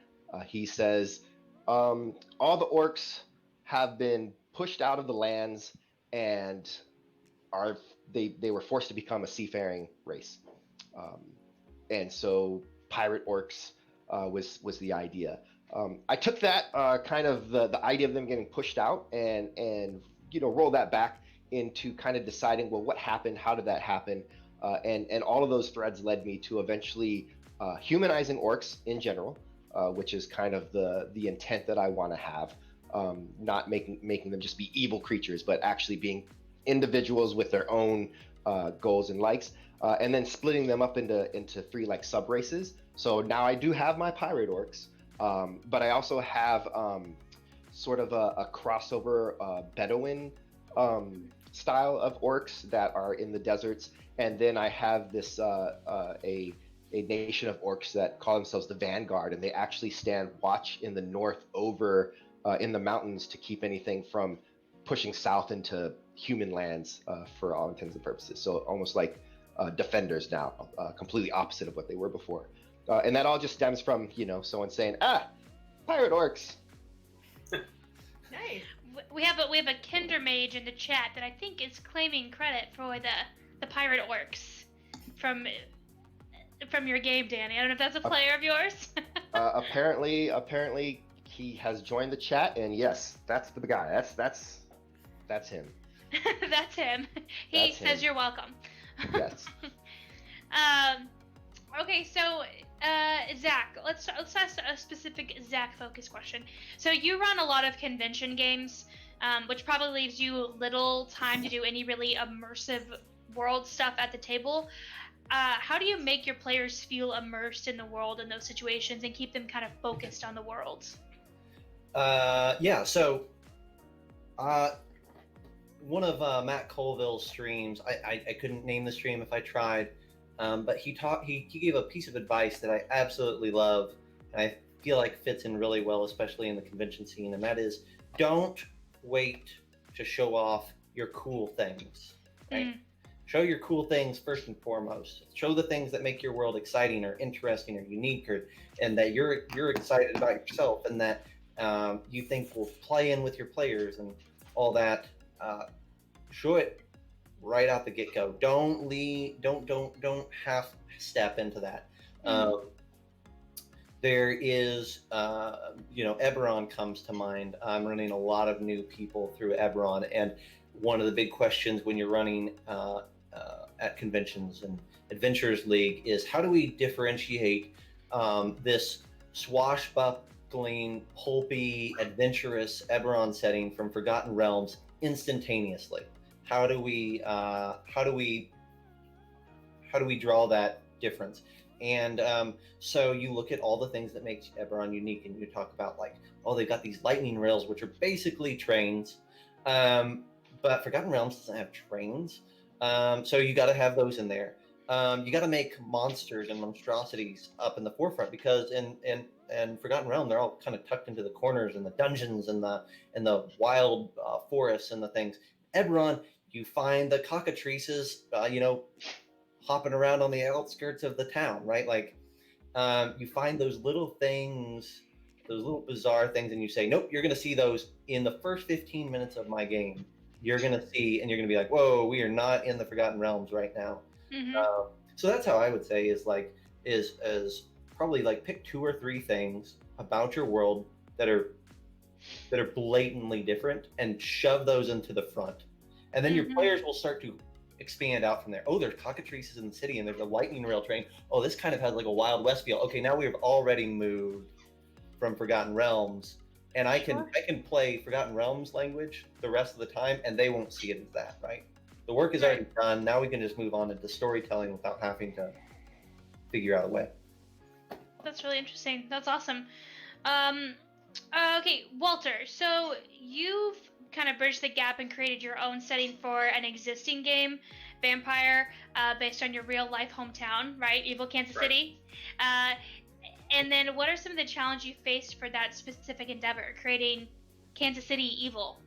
he says all the orcs have been pushed out of the lands and they were forced to become a seafaring race, and so pirate orcs was the idea. I took that kind of the idea of them getting pushed out and roll that back into kind of deciding, well, what happened, how did that happen, and all of those threads led me to eventually humanizing orcs in general, which is kind of the intent that I want to have, not making them just be evil creatures, but actually being individuals with their own goals and likes, and then splitting them up into three sub races. So now I do have my pirate orcs, but I also have sort of a crossover Bedouin style of orcs that are in the deserts, and then I have this a nation of orcs that call themselves the Vanguard, and they actually stand watch in the north over in the mountains to keep anything from pushing south into human lands, for all intents and purposes. So almost like defenders now, completely opposite of what they were before. And that all just stems from someone saying, pirate orcs.
Nice.
We have a Kinder Mage in the chat that I think is claiming credit for the pirate orcs from your game, Danny. I don't know if that's a player of yours.
Apparently he has joined the chat, and yes, that's the guy. That's him.
That's him. He says you're welcome.
Yes.
Okay, so Zach, let's ask a specific Zach focused question. So you run a lot of convention games, which probably leaves you little time to do any really immersive world stuff at the table. How do you make your players feel immersed in the world in those situations and keep them kind of focused on the world?
So one of Matt Colville's streams, I couldn't name the stream if I tried, but he gave a piece of advice that I absolutely love, and I feel like fits in really well, especially in the convention scene, and that is, don't wait to show off your cool things, right? Show your cool things first and foremost. Show the things that make your world exciting or interesting or unique, and that you're excited about yourself, and that you think will play in with your players and all that. Show it right out the get-go. Don't half step into that. There is, Eberron comes to mind. I'm running a lot of new people through Eberron, and one of the big questions when you're running at conventions and Adventurers League is, how do we differentiate this swashbuckling, pulpy, adventurous Eberron setting from Forgotten Realms instantaneously? How do we draw that difference? And so you look at all the things that make Eberron unique, and you talk about they've got these lightning rails, which are basically trains, but Forgotten Realms doesn't have trains, so you got to have those in there. You got to make monsters and monstrosities up in the forefront, because in Forgotten Realm they're all kind of tucked into the corners and the dungeons and the wild forests and the things. Eberron, you find the cockatrices, hopping around on the outskirts of the town, right? You find those little things, those little bizarre things, and you say, nope, you're going to see those in the first 15 minutes of my game. You're going to see, and you're going to be like, whoa, we are not in the Forgotten Realms right now. So that's how I would say is probably pick 2 or 3 things about your world that are blatantly different and shove those into the front. And then your players will start to expand out from there. Oh, there's cockatrices in the city, and there's a lightning rail train. Oh, this kind of has like a Wild West feel. Okay, now we've already moved from Forgotten Realms, and I can play Forgotten Realms language the rest of the time, and they won't see it as that, right? The work is already done. Now we can just move on into storytelling without having to figure out a way.
That's really interesting. That's awesome. Okay, Walter, so you've kind of bridged the gap and created your own setting for an existing game, Vampire, based on your real life hometown, right? Evil Kansas City. And then what are some of the challenges you faced for that specific endeavor, creating Kansas City Evil?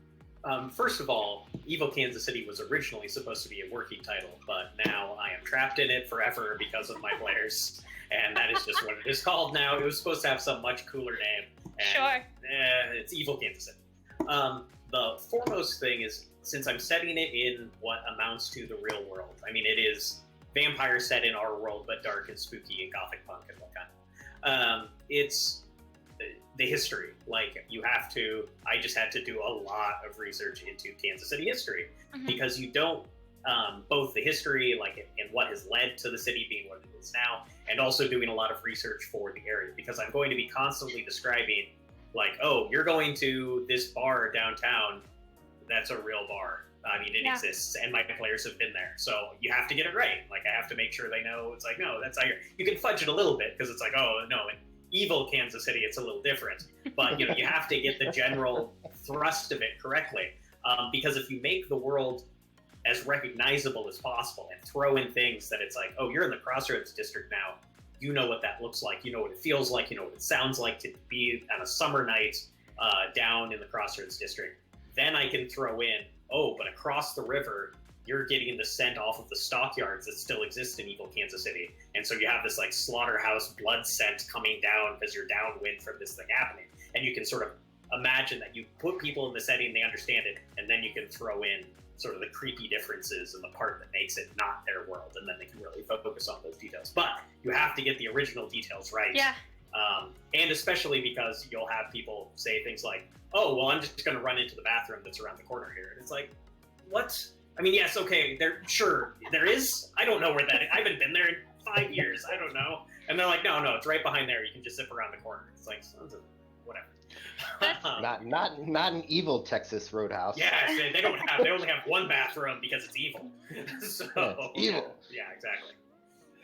First of all, Evil Kansas City was originally supposed to be a working title, but now I am trapped in it forever because of my players, and that is just what it is called now. It was supposed to have some much cooler name. And, it's Evil Kansas City. The foremost thing is, since I'm setting it in what amounts to the real world, I mean, it is vampire set in our world, but dark and spooky and gothic punk and whatnot. It's the history. Like, I just had to do a lot of research into Kansas City history, because you don't, both the history, like, and what has led to the city being what it is now, and also doing a lot of research for the area, because I'm going to be constantly describing, like, oh, you're going to this bar downtown, that's a real bar. I mean, it exists, and my players have been there. So you have to get it right. Like, I have to make sure they know, it's like, no, that's not you can fudge it a little bit, because it's like, oh, no, in Evil Kansas City, it's a little different. But, you know, you have to get the general thrust of it correctly. Because if you make the world as recognizable as possible and throw in things that it's like, oh, you're in the Crossroads District now, you know what that looks like, you know what it feels like, you know what it sounds like to be on a summer night down in the Crossroads District, then I can throw in, oh, but across the river, you're getting the scent off of the stockyards that still exist in Evil Kansas City. And so you have this like slaughterhouse blood scent coming down because you're downwind from this thing happening. And you can sort of imagine that you put people in the setting, they understand it, and then you can throw in sort of the creepy differences and the part that makes it not their world, and then they can really focus on those details. But you have to get the original details right.
Yeah.
And especially because you'll have people say things like, oh, well, I'm just going to run into the bathroom that's around the corner here. And it's like, what? I mean, yes, okay, there is. I don't know where that is. I haven't been there in 5 years. I don't know. And they're like, no, it's right behind there. You can just zip around the corner. It's like, sons of whatever.
Not an evil Texas Roadhouse.
Yeah, they only have one bathroom because it's evil. So
it's evil.
Yeah, exactly.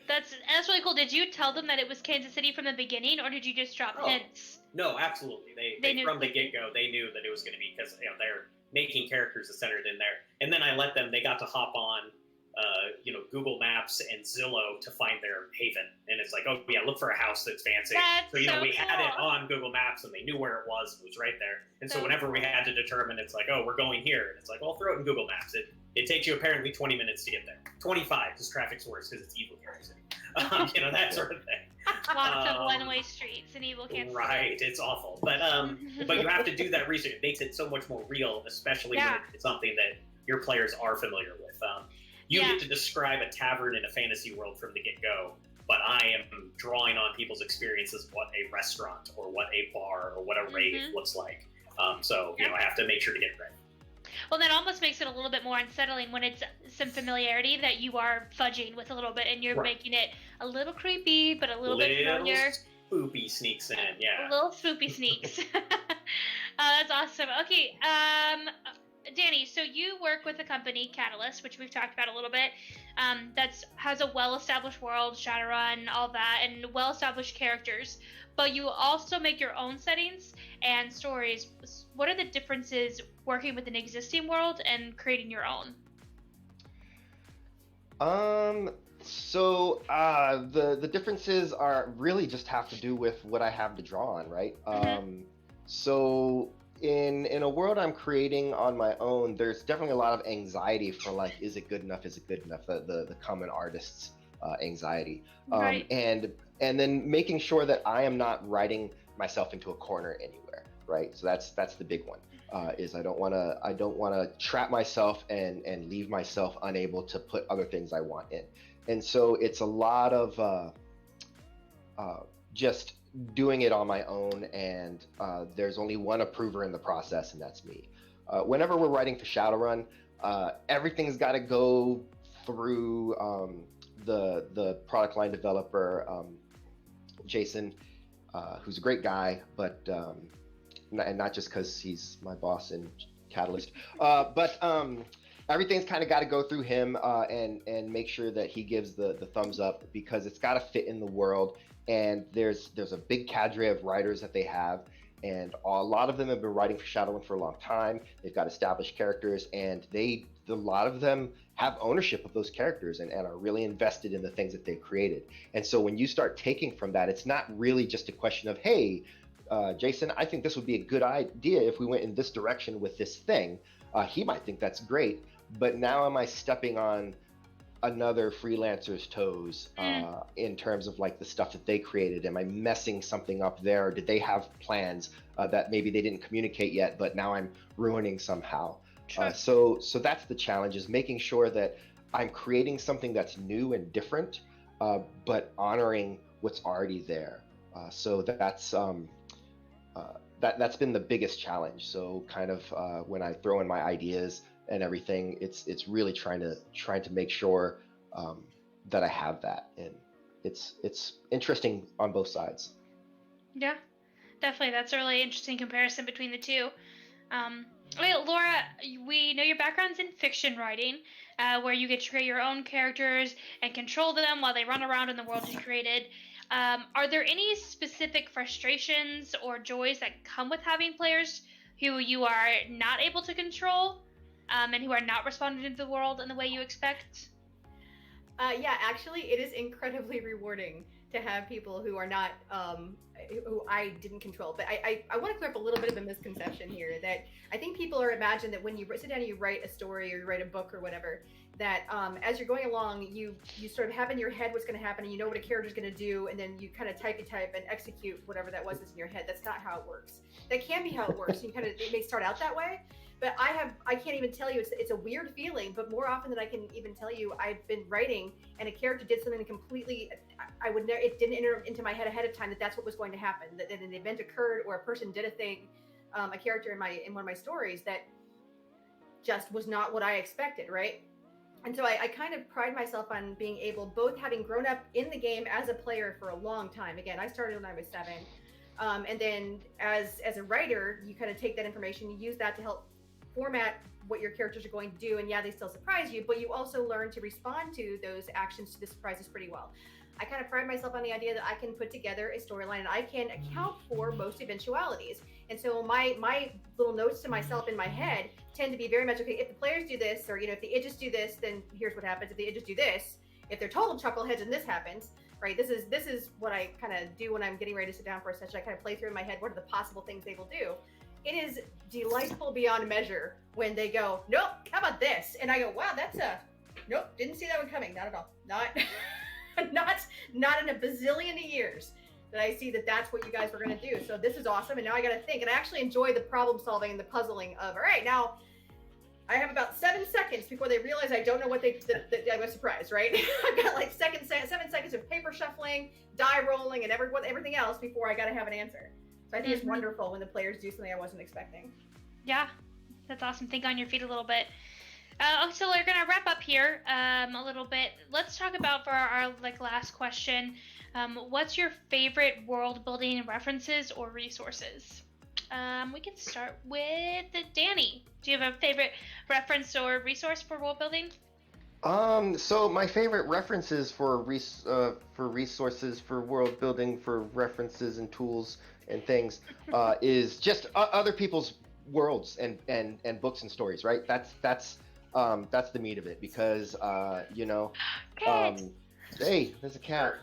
That's really cool. Did you tell them that it was Kansas City from the beginning, or did you just drop hints?
No, absolutely. They knew from the get-go, they knew that it was going to be, because they're making characters that centered in there. And then they got to hop on Google Maps and Zillow to find their haven. And it's like, oh yeah, look for a house that's fancy. We had it on Google Maps, and they knew where it was right there. And so whenever we had to determine, it's like, oh, we're going here. And it's like, well, throw it in Google Maps. It takes you apparently 20 minutes to get there. 25, because traffic's worse, because it's Evil Kansas City. That sort of thing.
Lots of one-way streets in Evil Kansas City.
Right, it's awful. But you have to do that research. It makes it so much more real, especially when it's something that your players are familiar with. You get to describe a tavern in a fantasy world from the get-go, but I am drawing on people's experiences of what a restaurant or what a bar or what a rave looks like. I have to make sure to get it right.
Well, that almost makes it a little bit more unsettling when it's some familiarity that you are fudging with a little bit, and you're making it a little creepy, but a little bit familiar.
Spoopy sneaks in, yeah.
A little spoopy sneaks. That's awesome. Okay, Danny, so you work with a company, Catalyst, which we've talked about a little bit, that has a well-established world, Shadowrun, all that, and well-established characters, but you also make your own settings and stories. What are the differences working with an existing world and creating your own?
So the differences are really just have to do with what I have to draw on, right? So in a world I'm creating on my own, there's definitely a lot of anxiety for, like, is it good enough? Is it good enough? The common artist's anxiety, and then making sure that I am not writing myself into a corner anywhere, right? So that's the big one. Is I don't want to trap myself and leave myself unable to put other things I want in. And so it's a lot of just doing it on my own, and there's only one approver in the process, and that's me. Whenever we're writing for Shadowrun, everything's got to go through the product line developer, Jason, who's a great guy, but and not just because he's my boss in Catalyst, but everything's kind of got to go through him, and make sure that he gives the thumbs up, because it's got to fit in the world. And there's a big cadre of writers that they have, and a lot of them have been writing for Shadowrun for a long time. They've got established characters, and a lot of them have ownership of those characters, and are really invested in the things that they've created. And so when you start taking from that, it's not really just a question of, hey, Jason, I think this would be a good idea if we went in this direction with this thing. He might think that's great, but now am I stepping on another freelancer's toes in terms of like the stuff that they created? Am I messing something up there? Or did they have plans that maybe they didn't communicate yet, but now I'm ruining somehow?
Sure.
So that's the challenge, is making sure that I'm creating something that's new and different, but honoring what's already there. So that's been the biggest challenge. So kind of when I throw in my ideas and everything, it's really trying to make sure that I have that, and it's interesting on both sides.
Yeah, definitely. That's a really interesting comparison between the two. Okay, Laura, we know your background's in fiction writing, where you get to create your own characters and control them while they run around in the world you created. Are there any specific frustrations or joys that come with having players who you are not able to control, and who are not responding to the world in the way you expect?
Yeah, actually, it is incredibly rewarding to have people who are not, who I didn't control. But I want to clear up a little bit of a misconception here, that I think people are imagine that when you sit down and you write a story or you write a book or whatever, that as you're going along, you sort of have in your head what's going to happen, and you know what a character's going to do, and then you kind of type and execute whatever that was that's in your head. That's not how it works. That can be how it works. You it may start out that way. But I can't even tell you, it's a weird feeling, but more often than I can even tell you, I've been writing and a character did something completely, it didn't enter into my head ahead of time that that's what was going to happen, that an event occurred or a person did a thing, a character in one of my stories that just was not what I expected, right? And so I kind of pride myself on being able, both having grown up in the game as a player for a long time. Again, I started when I was 7. And then as a writer, you kind of take that information, you use that to help format what your characters are going to do, and yeah, they still surprise you, but you also learn to respond to those actions, to the surprises, pretty well. I kind of pride myself on the idea that I can put together a storyline and I can account for most eventualities. And so my little notes to myself in my head tend to be very much, okay, if the players do this, or if the idges do this, then here's what happens. If the idges do this, if they're total chuckleheads and this happens, right? This is what I kind of do when I'm getting ready to sit down for a session. I kind of play through in my head what are the possible things they will do. It is delightful beyond measure when they go, nope, how about this? And I go, wow, nope, didn't see that one coming. Not at all. Not in a bazillion of years that I see that that's what you guys were going to do. So this is awesome. And now I got to think. And I actually enjoy the problem solving and the puzzling of, all right, now I have about 7 seconds before they realize I don't know what I was surprised, right? I've got like 7 seconds of paper shuffling, die rolling, and everything else before I got to have an answer. So I think it's wonderful when the players do something I wasn't expecting.
Yeah, that's awesome. Think on your feet a little bit. So we're gonna wrap up here a little bit. Let's talk about, for our last question, what's your favorite world building references or resources? We can start with Danny. Do you have a favorite reference or resource for world building?
So my favorite references for resources for world building, for references and tools and things, is just other people's worlds and books and stories, right? That's the meat of it, because hey, there's a cat.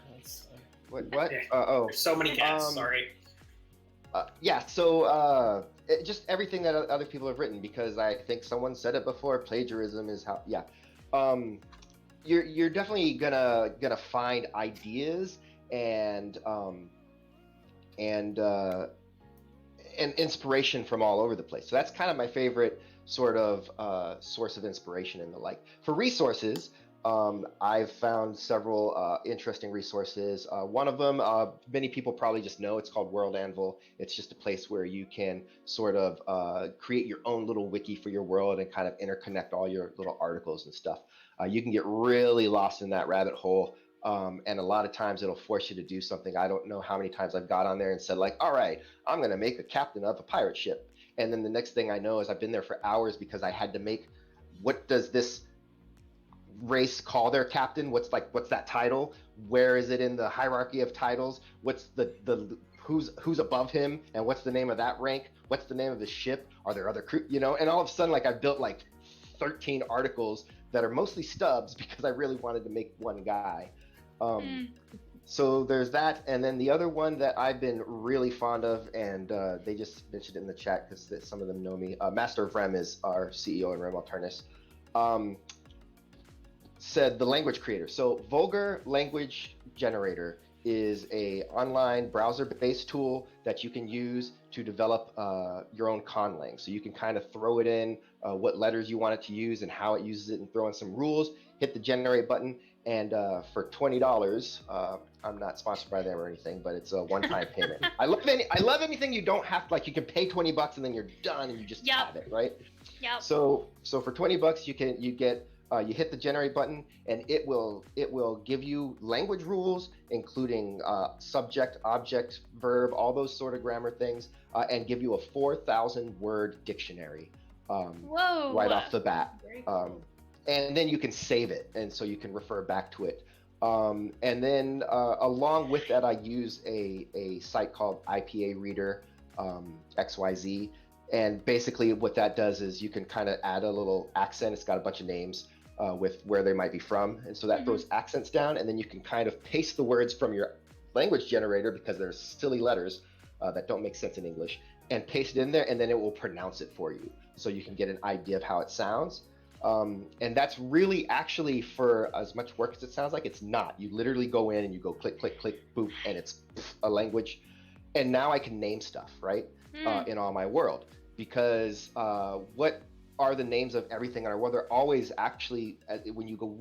What?
There's so many cats. Sorry.
Yeah. So just everything that other people have written, because I think someone said it before. Plagiarism is how. Yeah. You're definitely gonna find ideas and inspiration from all over the place. So that's kind of my favorite sort of source of inspiration and the like. For resources, I've found several interesting resources. One of them, many people probably just know, it's called World Anvil. It's just a place where you can sort of create your own little wiki for your world and kind of interconnect all your little articles and stuff. You can get really lost in that rabbit hole. And a lot of times it'll force you to do something. I don't know how many times I've got on there and said like, all right, I'm going to make a captain of a pirate ship. And then the next thing I know is I've been there for hours because I had to make, what does this race call their captain? What's that title? Where is it in the hierarchy of titles? What's the who's above him, and what's the name of that rank? What's the name of the ship? Are there other crew, you know? And all of a sudden, like, I've built like 13 articles that are mostly stubs because I really wanted to make one guy. So there's that. And then the other one that I've been really fond of, and they just mentioned it in the chat because some of them know me, Master of Rem is our CEO in Rem Alternus, said the language creator. So Vulgar Language Generator is a online browser-based tool that you can use to develop your own conlang. So you can kind of throw it in what letters you want it to use and how it uses it, and throw in some rules, hit the generate button, and for $20, I'm not sponsored by them or anything, but it's a one-time payment. I love anything you don't have, like, you can pay $20 and then you're done and you just have it, right?
Yep.
So for $20 you get you hit the generate button, and it will give you language rules, including subject, object, verb, all those sort of grammar things, and give you a 4,000 word dictionary right off the bat.
Very cool.
And then you can save it, and so you can refer back to it. And then along with that, I use a site called IPA Reader XYZ. And basically what that does is you can kind of add a little accent. It's got a bunch of names with where they might be from. And so that throws accents down, and then you can kind of paste the words from your language generator, because they're silly letters that don't make sense in English, and paste it in there, and then it will pronounce it for you. So you can get an idea of how it sounds. And that's really, actually, for as much work as it sounds like, it's not. You literally go in and you go click, click, click, boop, and it's a language. And now I can name stuff, right? In all my world, because what are the names of everything in our world? They're always actually, when you go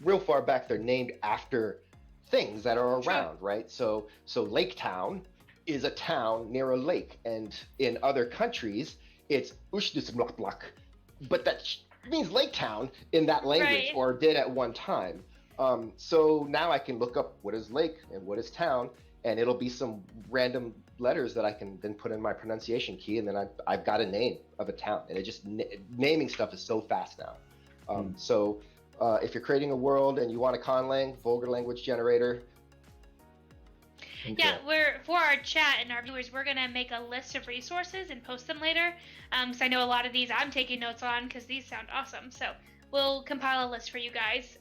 real far back, they're named after things that are around, right? So Lake Town is a town near a lake, and in other countries it's Ushdusblak, but that means Lake Town in that language, or did at one time. So now I can look up what is lake and what is town, and it'll be some random letters that I can then put in my pronunciation key, and then I've got a name of a town. And it just, naming stuff is so fast now. So if you're creating a world and you want a conlang, Vulgar Language Generator.
Yeah, for our chat and our viewers, we're gonna make a list of resources and post them later. Because I know a lot of these I'm taking notes on, because these sound awesome. So we'll compile a list for you guys.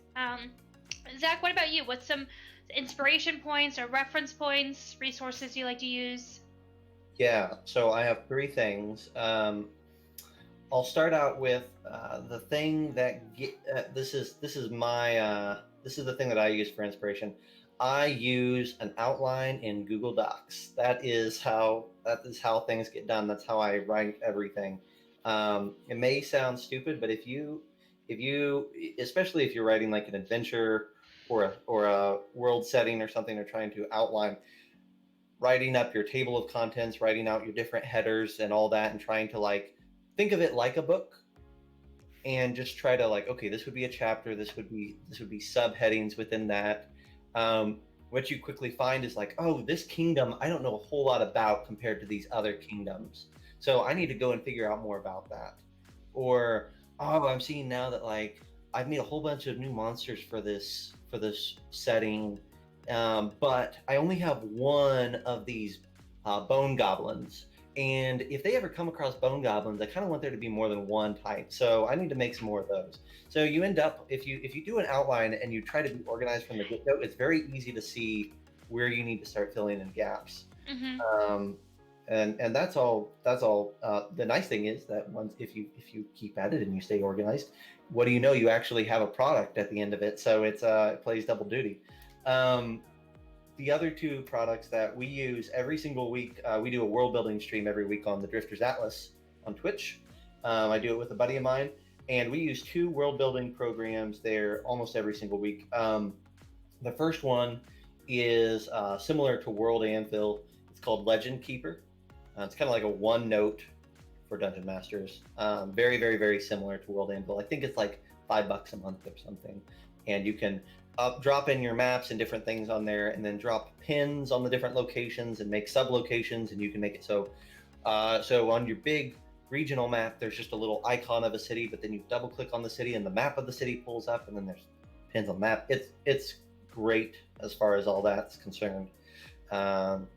Zach, what about you? What's some inspiration points or reference points, resources you like to use?
Yeah, so I have three things. I'll start out with the thing that this is the thing that I use for inspiration. I use an outline in Google Docs. That is how things get done. That's how I write everything. It may sound stupid, but if you, especially if you're writing like an adventure or a world setting or something, or trying to outline, writing up your table of contents, writing out your different headers and all that, and trying to like think of it like a book, and just try to like, okay, this would be a chapter, this would be subheadings within that. What you quickly find is like, oh, this kingdom I don't know a whole lot about compared to these other kingdoms, so I need to go and figure out more about that. Or, oh, I'm seeing now that like I've made a whole bunch of new monsters for this setting, but I only have one of these bone goblins, and if they ever come across bone goblins, I kind of want there to be more than one type, so I need to make some more of those. So you end up, if you do an outline and you try to be organized from the get-go, it's very easy to see where you need to start filling in gaps. And that's all. The nice thing is that once, if you keep at it and you stay organized, what do you know? You actually have a product at the end of it, so it plays double duty. The other two products that we use every single week, we do a world building stream every week on the Drifters Atlas on Twitch. I do it with a buddy of mine, and we use two world building programs there almost every single week. The first one is similar to World Anvil. It's called Legend Keeper. It's kind of like a OneNote for Dungeon Masters. Very, very, very similar to World Anvil. I think it's like $5 a month or something, and you can drop in your maps and different things on there, and then drop pins on the different locations and make sub locations, and you can make it so on your big regional map there's just a little icon of a city, but then you double click on the city and the map of the city pulls up, and then there's pins on the map. It's great as far as all that's concerned. And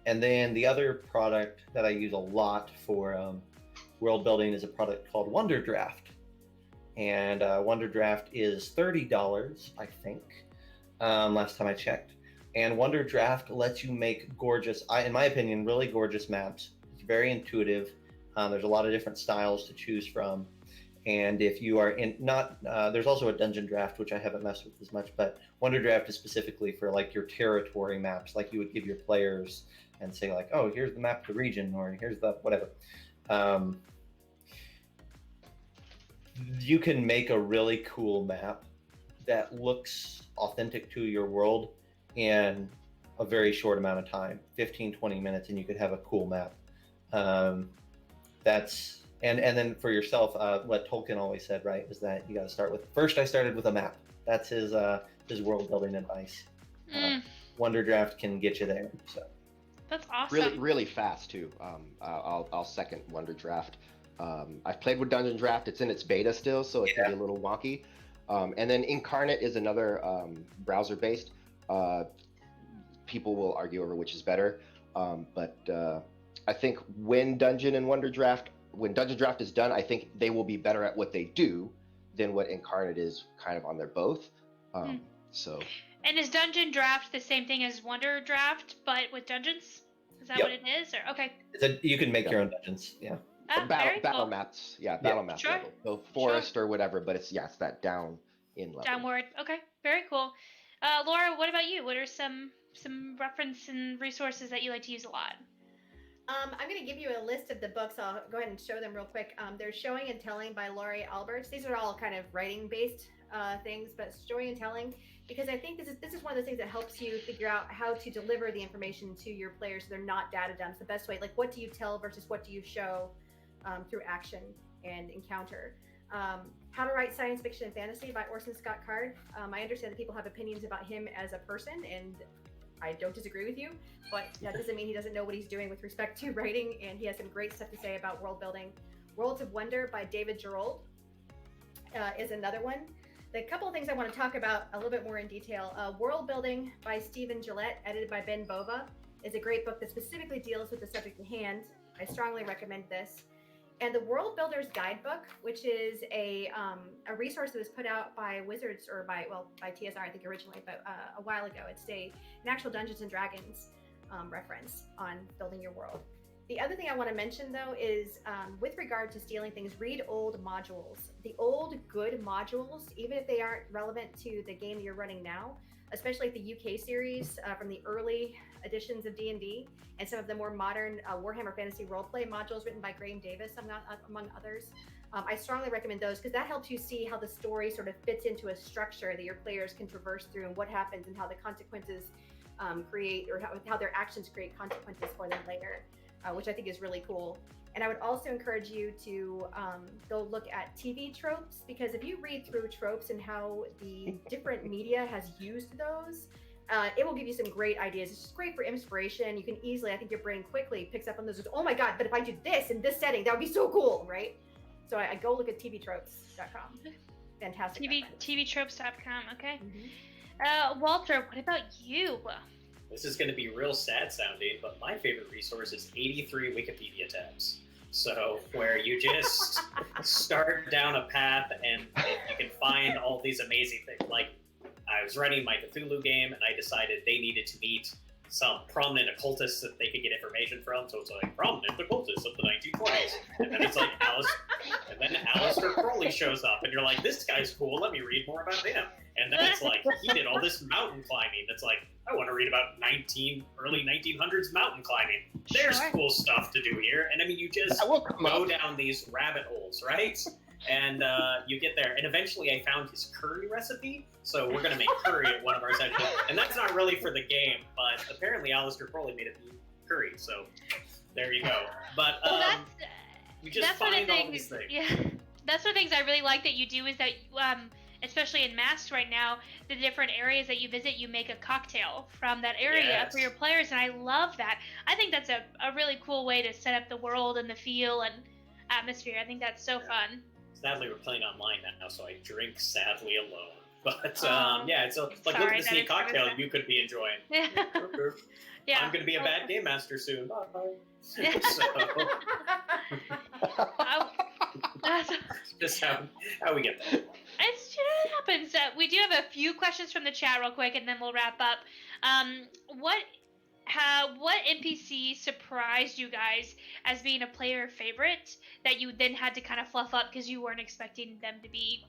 then the other product that I use a lot for world building is a product called Wonder Draft. And Wonder Draft is $30, I think, last time I checked. And Wonder Draft lets you make gorgeous, in my opinion, really gorgeous maps. It's very intuitive. There's a lot of different styles to choose from. And if you are there's also a dungeon draft, which I haven't messed with as much, but Wonder Draft is specifically for like your territory maps, like you would give your players and say like, oh, here's the map of the region, or here's the whatever. You can make a really cool map that looks authentic to your world in a very short amount of time, 15, 20 minutes, and you could have a cool map. And then for yourself, what Tolkien always said, right, was that you got to start with, first I started with a map. That's his world building advice. Wonder Draft can get you there. So
that's awesome.
Really, really fast too. I'll second Wonder Draft. I've played with Dungeon Draft. It's in its beta still, so it can be a little wonky. And then Incarnate is another browser-based. People will argue over which is better, but I think when Dungeon Draft is done, I think they will be better at what they do than what Incarnate is kind of on their both. So.
And is Dungeon Draft the same thing as Wonder Draft, but with dungeons? Is that what it is? Or okay.
You can make your own dungeons. Yeah.
Battle maps. Yeah, battle map
sure.
level. So forest or whatever, but it's that down in level.
Downward. Okay. Very cool. Laura, what about you? What are some reference and resources that you like to use a lot?
I'm going to give you a list of the books. I'll go ahead and show them real quick. There's Showing and Telling by Laurie Alberts. These are all kind of writing-based things, but Showing and Telling, because I think this is one of those things that helps you figure out how to deliver the information to your players so they're not data dumps. The best way, like what do you tell versus what do you show through action and encounter. How to Write Science Fiction and Fantasy by Orson Scott Card. I understand that people have opinions about him as a person, and I don't disagree with you, but that doesn't mean he doesn't know what he's doing with respect to writing, and he has some great stuff to say about world building. Worlds of Wonder by David Gerold is another one. The couple of things I want to talk about a little bit more in detail. World Building by Stephen Gillette, edited by Ben Bova, is a great book that specifically deals with the subject at hand. I strongly recommend this. And the World Builder's Guidebook, which is a resource that was put out by Wizards, or by TSR, I think originally, but a while ago. It's an actual Dungeons and Dragons reference on building your world. The other thing I want to mention, though, is with regard to stealing things, read old modules. The old good modules, even if they aren't relevant to the game you're running now, especially the UK series from the early editions of D&D, and some of the more modern Warhammer Fantasy Roleplay modules written by Graham Davis, among others. I strongly recommend those because that helps you see how the story sort of fits into a structure that your players can traverse through, and what happens and how the consequences create, or how their actions create consequences for them later, which I think is really cool. And I would also encourage you to go look at TV tropes, because if you read through tropes and how the different media has used those, it will give you some great ideas. It's just great for inspiration. You can easily, I think your brain quickly picks up on those. Oh my God, but if I do this in this setting, that would be so cool, right? So I go look at tvtropes.com. Fantastic.
tvtropes.com, okay. Mm-hmm. Walter, what about you?
This is going to be real sad sounding, but my favorite resource is 83 Wikipedia tabs. So where you just start down a path and you can find all these amazing things. Like I was running my Cthulhu game and I decided they needed to meet some prominent occultists that they could get information from. So it's like prominent occultists of the 1920s. And then it's like Aleister Crowley shows up and you're like, this guy's cool. Let me read more about him. And then it's like, he did all this mountain climbing. It's like, I want to read about early 1900s mountain climbing. There's cool stuff to do here. And I mean, you just go down these rabbit holes, right? And you get there. And eventually I found his curry recipe. So we're going to make curry at one of our sessions. And that's not really for the game, but apparently Aleister Crowley made it curry. So there you go. But you just find all these things.
Yeah. That's one of the things I really like that you do is that, especially in Masks right now, the different areas that you visit, you make a cocktail from that area for your players, and I love that. I think that's a really cool way to set up the world and the feel and atmosphere. I think that's so fun.
Sadly, we're playing online now, so I drink sadly alone. But it's like
sorry,
look at this
that
neat
is
cocktail
sad.
you could be enjoying.
Yeah.
I'm gonna be a bad game master soon. Bye. So,
That's
just how we get there.
it happens. We do have a few questions from the chat real quick, and then we'll wrap up. What NPC surprised you guys as being a player favorite that you then had to kind of fluff up because you weren't expecting them to be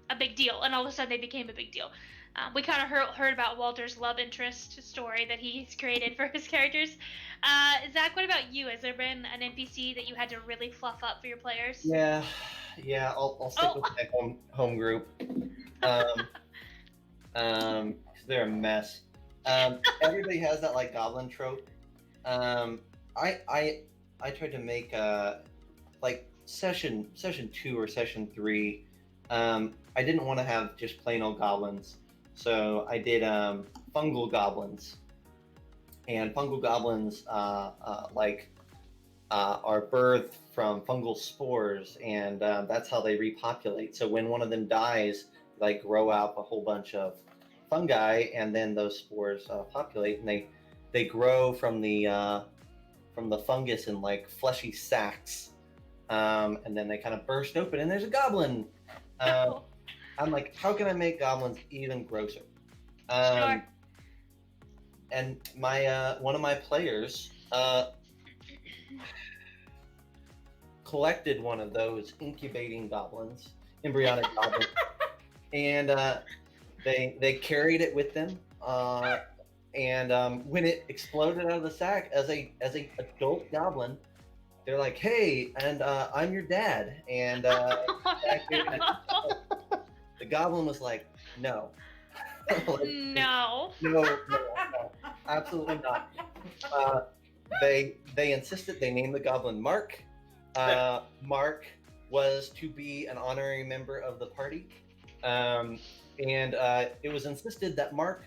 a big deal, and all of a sudden they became a big deal? We kind of heard about Walter's love interest story that he's created for his characters. Zach, what about you? Has there been an NPC that you had to really fluff up for your players?
Yeah. I'll stick with my home group. 'Cause they're a mess. Everybody has that like goblin trope. I tried to make like session 2 or session 3. I didn't want to have just plain old goblins, so I did fungal goblins. And fungal goblins are birthed from fungal spores, and that's how they repopulate. So when one of them dies, they grow out a whole bunch of fungi, and then those spores populate, and they grow from the fungus in like fleshy sacs, and then they kind of burst open, and there's a goblin. I'm like, how can I make goblins even grosser?
Sure.
And my one of my players collected one of those incubating goblins, embryonic goblins, and they carried it with them. And when it exploded out of the sack, as a adult goblin, they're like, "Hey, and I'm your dad." And the goblin was like, "No." Like,
No,
absolutely not. They insisted. They named the goblin Mark. Mark was to be an honorary member of the party, and it was insisted that Mark,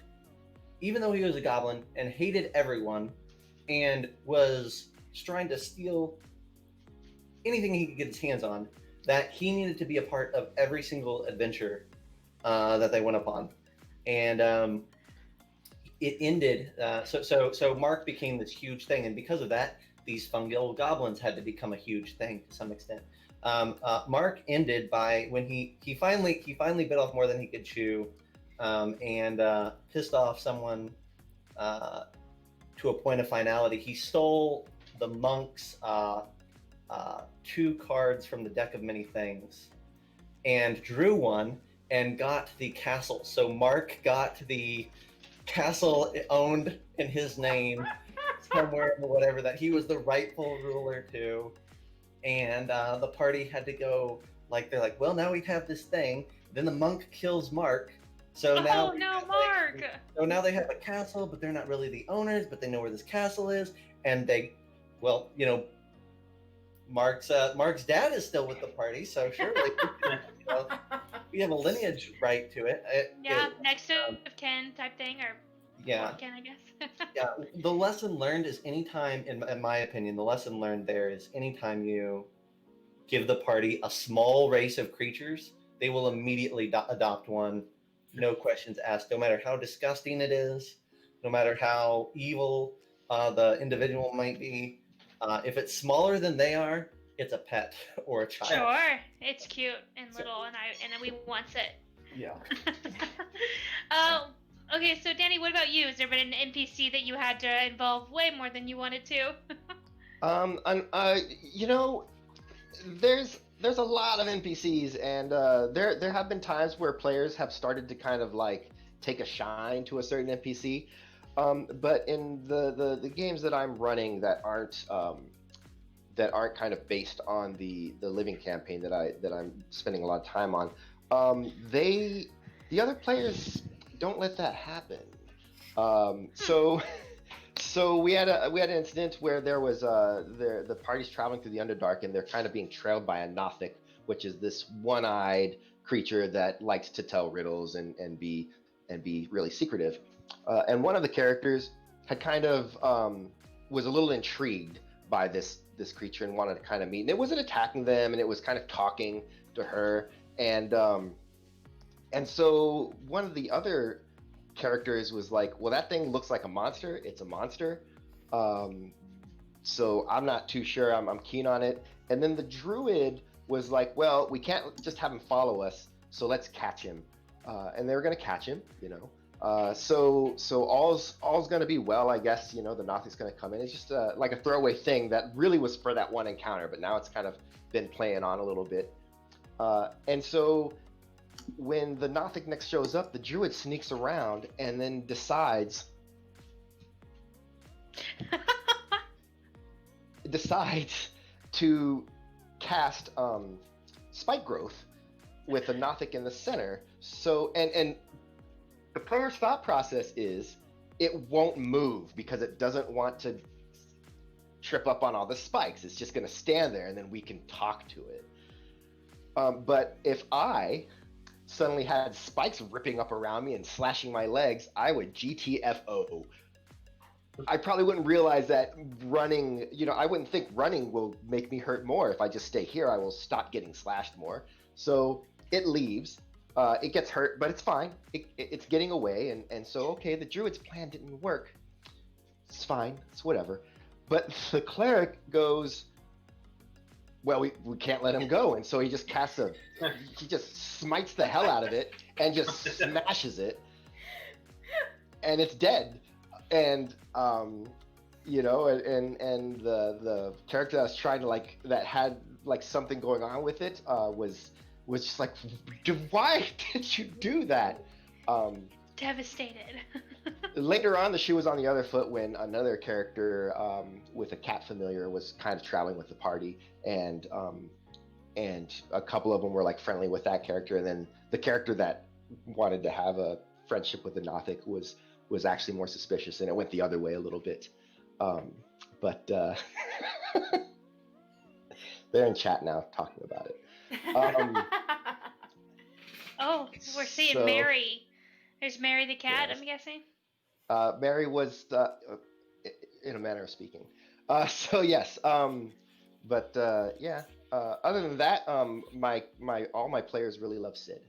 even though he was a goblin and hated everyone, and was trying to steal anything he could get his hands on, that he needed to be a part of every single adventure that they went upon. And it ended. So Mark became this huge thing, and because of that, these fungal goblins had to become a huge thing to some extent. Mark ended by when he finally bit off more than he could chew, and pissed off someone to a point of finality. He stole the monk's 2 cards from the deck of many things, and drew one and got the castle. So Mark got the castle owned in his name somewhere or whatever, that he was the rightful ruler to. And the party had to go, like, they're like, well, now we have this thing. Then the monk kills Mark. So now
Mark!
So now they have a castle, but they're not really the owners, but they know where this castle is. And Mark's dad is still with the party, so surely we have a lineage right to it.
Next of kin type thing, or kin, I guess.
Yeah, the lesson learned is anytime, in my opinion, the lesson learned there is anytime you give the party a small race of creatures, they will immediately adopt one, no questions asked, no matter how disgusting it is, no matter how evil the individual might be. If it's smaller than they are, it's a pet or a child.
Sure, it's cute and little, and we want it.
Yeah.
Okay, so Danny, what about you? Has there been an NPC that you had to involve way more than you wanted to?
There's a lot of NPCs, and there have been times where players have started to kind of like take a shine to a certain NPC. But in the games that I'm running that aren't kind of based on the living campaign that I'm spending a lot of time on, the other players don't let that happen. So we had an incident where there was the party's traveling through the Underdark, and they're kind of being trailed by a Nothic which is this one-eyed creature that likes to tell riddles and be really secretive. And one of the characters had kind of was a little intrigued by this creature and wanted to kind of meet. And it wasn't attacking them, and it was kind of talking to her. And so one of the other characters was like, well, that thing looks like a monster. It's a monster. So I'm not too sure I'm keen on it. And then the druid was like, well, we can't just have him follow us, so let's catch him. And they were going to catch him, you know. So all's going to be well, I guess. You know, the Nothic's going to come in. It's just like a throwaway thing that really was for that one encounter, but now it's kind of been playing on a little bit. And so when the Nothic next shows up, the druid sneaks around and then decides to cast spike growth with a Nothic in the center. So and the player's thought process is it won't move because it doesn't want to trip up on all the spikes. It's just going to stand there, and then we can talk to it. But if I suddenly had spikes ripping up around me and slashing my legs, I would GTFO. I probably wouldn't realize that running, you know, I wouldn't think running will make me hurt more. If I just stay here, I will stop getting slashed more. So it leaves. It gets hurt, but it's fine. It's getting away. And so, okay, the druid's plan didn't work. It's fine. It's whatever. But the cleric goes, well, we can't let him go. And so he just he just smites the hell out of it and just smashes it. And it's dead. And, you know, and the character that was trying to that had something going on with it, was just like, why did you do that?
Devastated.
Later on, the shoe was on the other foot when another character with a cat familiar was kind of traveling with the party, and a couple of them were like friendly with that character, and then the character that wanted to have a friendship with the Nothic was actually more suspicious, and it went the other way a little bit. But they're in chat now talking about it.
Oh, we're seeing Mary. There's Mary the cat, yes. I'm guessing.
Mary was, in a manner of speaking. So yes, but yeah. Other than that, all my players really love Sid.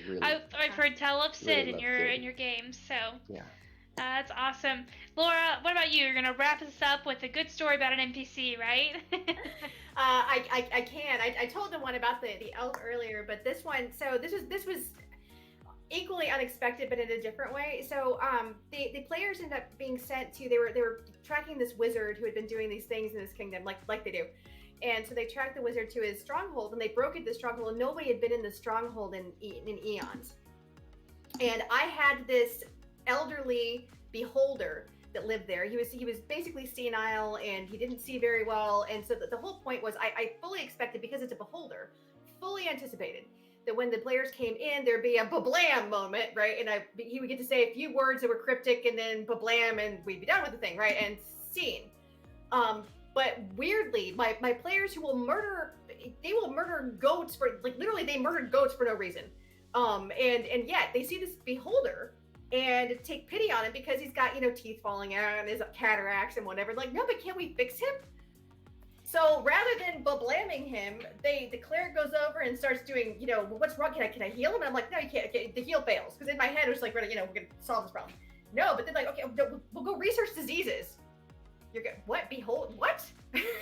Really,
I've heard tell of Sid in your games, so
yeah.
That's awesome. Laura, what about you? You're gonna wrap us up with a good story about an NPC, right?
I can. I told the one about the elk earlier, but this one. So this was equally unexpected, but in a different way. So the players ended up being sent to. They were tracking this wizard who had been doing these things in this kingdom, like they do. And so they tracked the wizard to his stronghold, and they broke into the stronghold, and nobody had been in the stronghold in eons. And I had this elderly beholder that lived there. He was basically senile, and he didn't see very well. And so the whole point was I fully expected, because it's a beholder, fully anticipated that when the players came in, there'd be a bablam moment, right? And he would get to say a few words that were cryptic, and then bablam, and we'd be done with the thing, right? And scene. But weirdly, my players who will murder goats for, like, literally they murdered goats for no reason. And yet they see this beholder and take pity on him because he's got, teeth falling out and his cataracts and whatever. Like, no, but can't we fix him? So rather than bablamming him, the cleric goes over and starts doing, what's wrong? Can I heal him? And I'm like, no, you can't. Okay, the heal fails. Because in my head, it was like, we're going to solve this problem. No, but then like, okay, we'll go research diseases. You're going, what? Behold, what?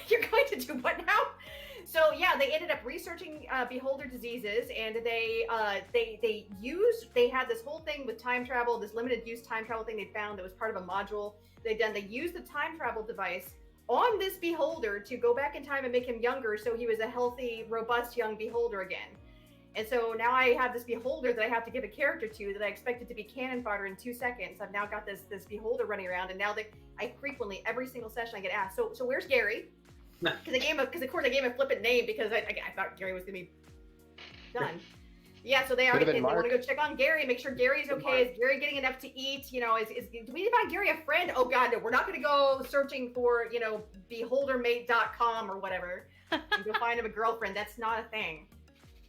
You're going to do what now? So yeah, they ended up researching beholder diseases, and they had this whole thing with time travel, this limited use time travel thing they found that was part of a module they'd done. They used the time travel device on this beholder to go back in time and make him younger, so he was a healthy, robust young beholder again. And so now I have this beholder that I have to give a character to that I expected to be cannon fodder in 2 seconds. I've now got this beholder running around, and now I frequently, every single session, I get asked, so where's Gary? Because of course I gave him a flippant name because I thought Gary was gonna be done. Yeah, so they want to go check on Gary, make sure Gary's okay. Is Gary getting enough to eat? Do we find Gary a friend? Oh God, no, we're not gonna go searching for beholdermate.com or whatever. and go find him a girlfriend. That's not a thing.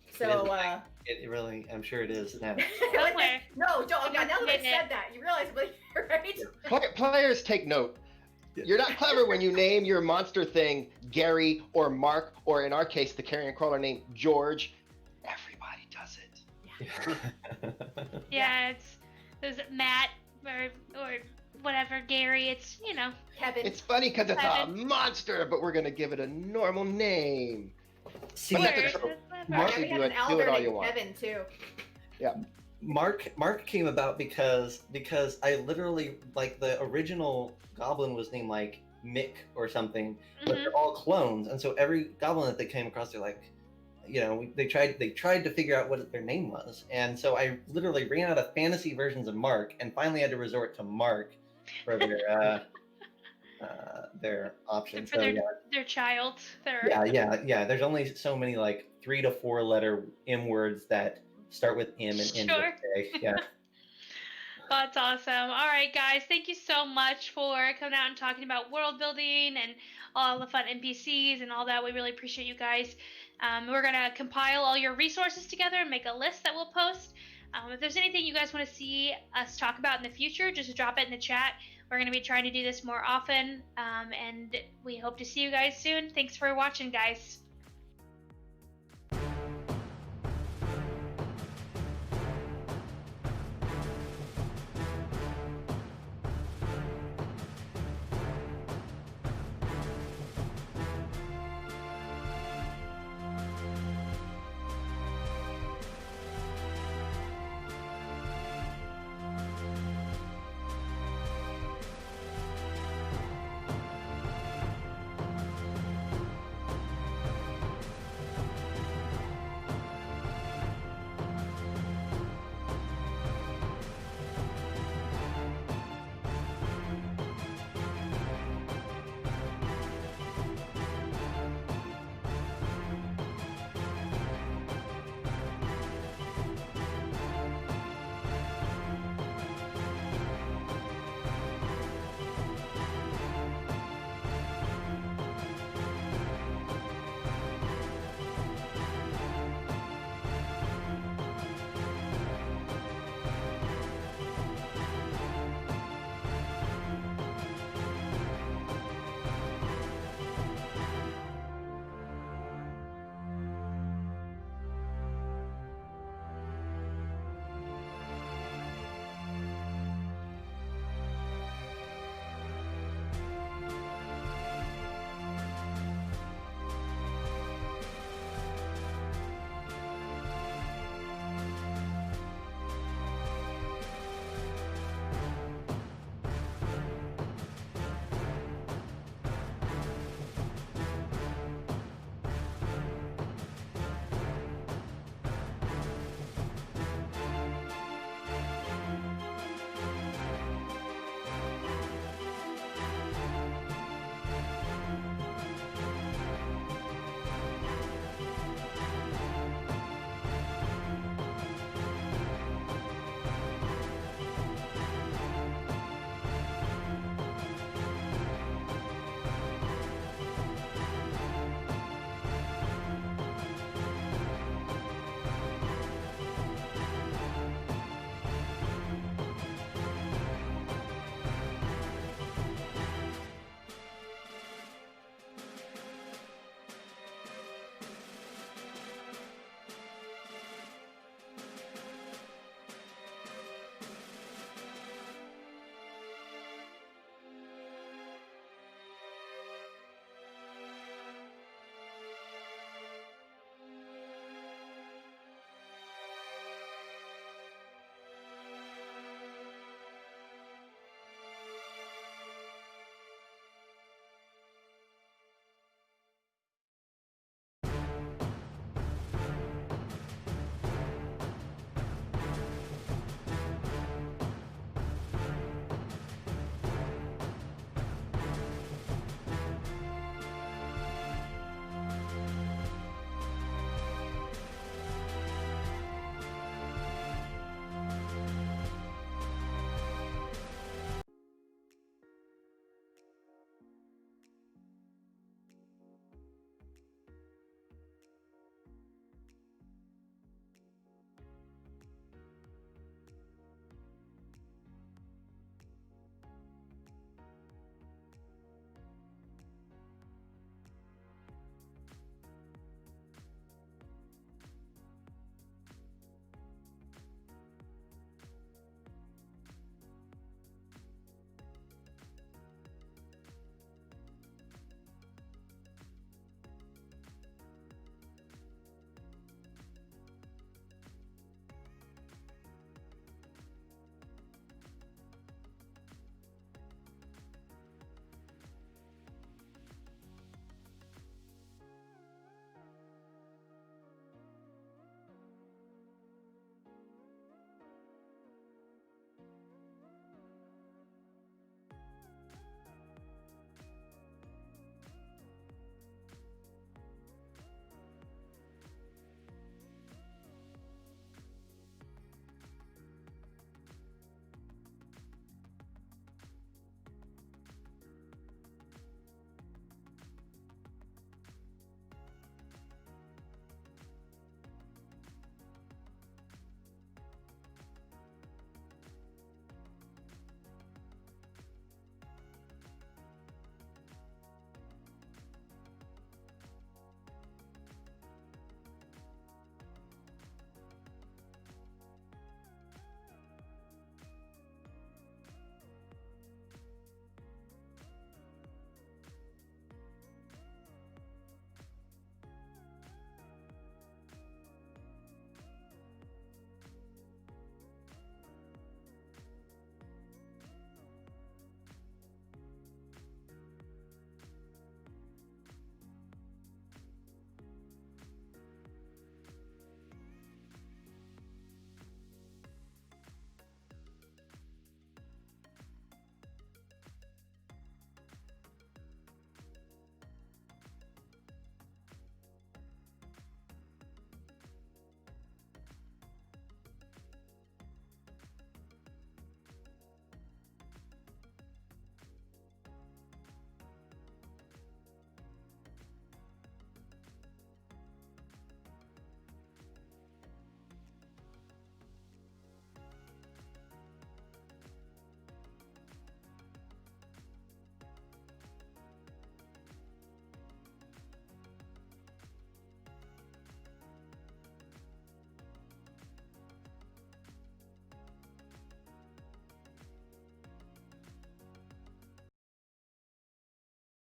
It is
So,
a It really, I'm sure it is now.
Somewhere.
no, don't. Now that I
Yeah.
said that, you realize, right?
Players take note. You're not clever when you name your monster thing Gary or Mark, or in our case, the carrion crawler named George. Everybody does it.
Yeah, there's Matt or whatever, Gary. It's,
Kevin.
It's funny because it's a
Kevin.
monster, but we're gonna give it a normal name.
See,
But that's a
Word.
trope.
Mark,
Yeah, we
do
have
it-
an
do
elder
it all
named
you want.
Kevin too.
Mark came about because I literally, like, the original goblin was named like Mick or something, but
Mhm.
they're all clones, and so every goblin that they came across, they're like, they tried to figure out what their name was, and so I literally ran out of fantasy versions of Mark, and finally had to resort to Mark for their options.
For
So
their child.
yeah. There's only so many like 3 to 4 letter M words that start with M and end
Sure.
with K. Yeah.
That's awesome. All right, guys, thank you so much for coming out and talking about world building and all the fun NPCs and all that. We really appreciate you guys. We're going to compile all your resources together and make a list that we'll post. If there's anything you guys want to see us talk about in the future, just drop it in the chat. We're going to be trying to do this more often, and we hope to see you guys soon. Thanks for watching, guys.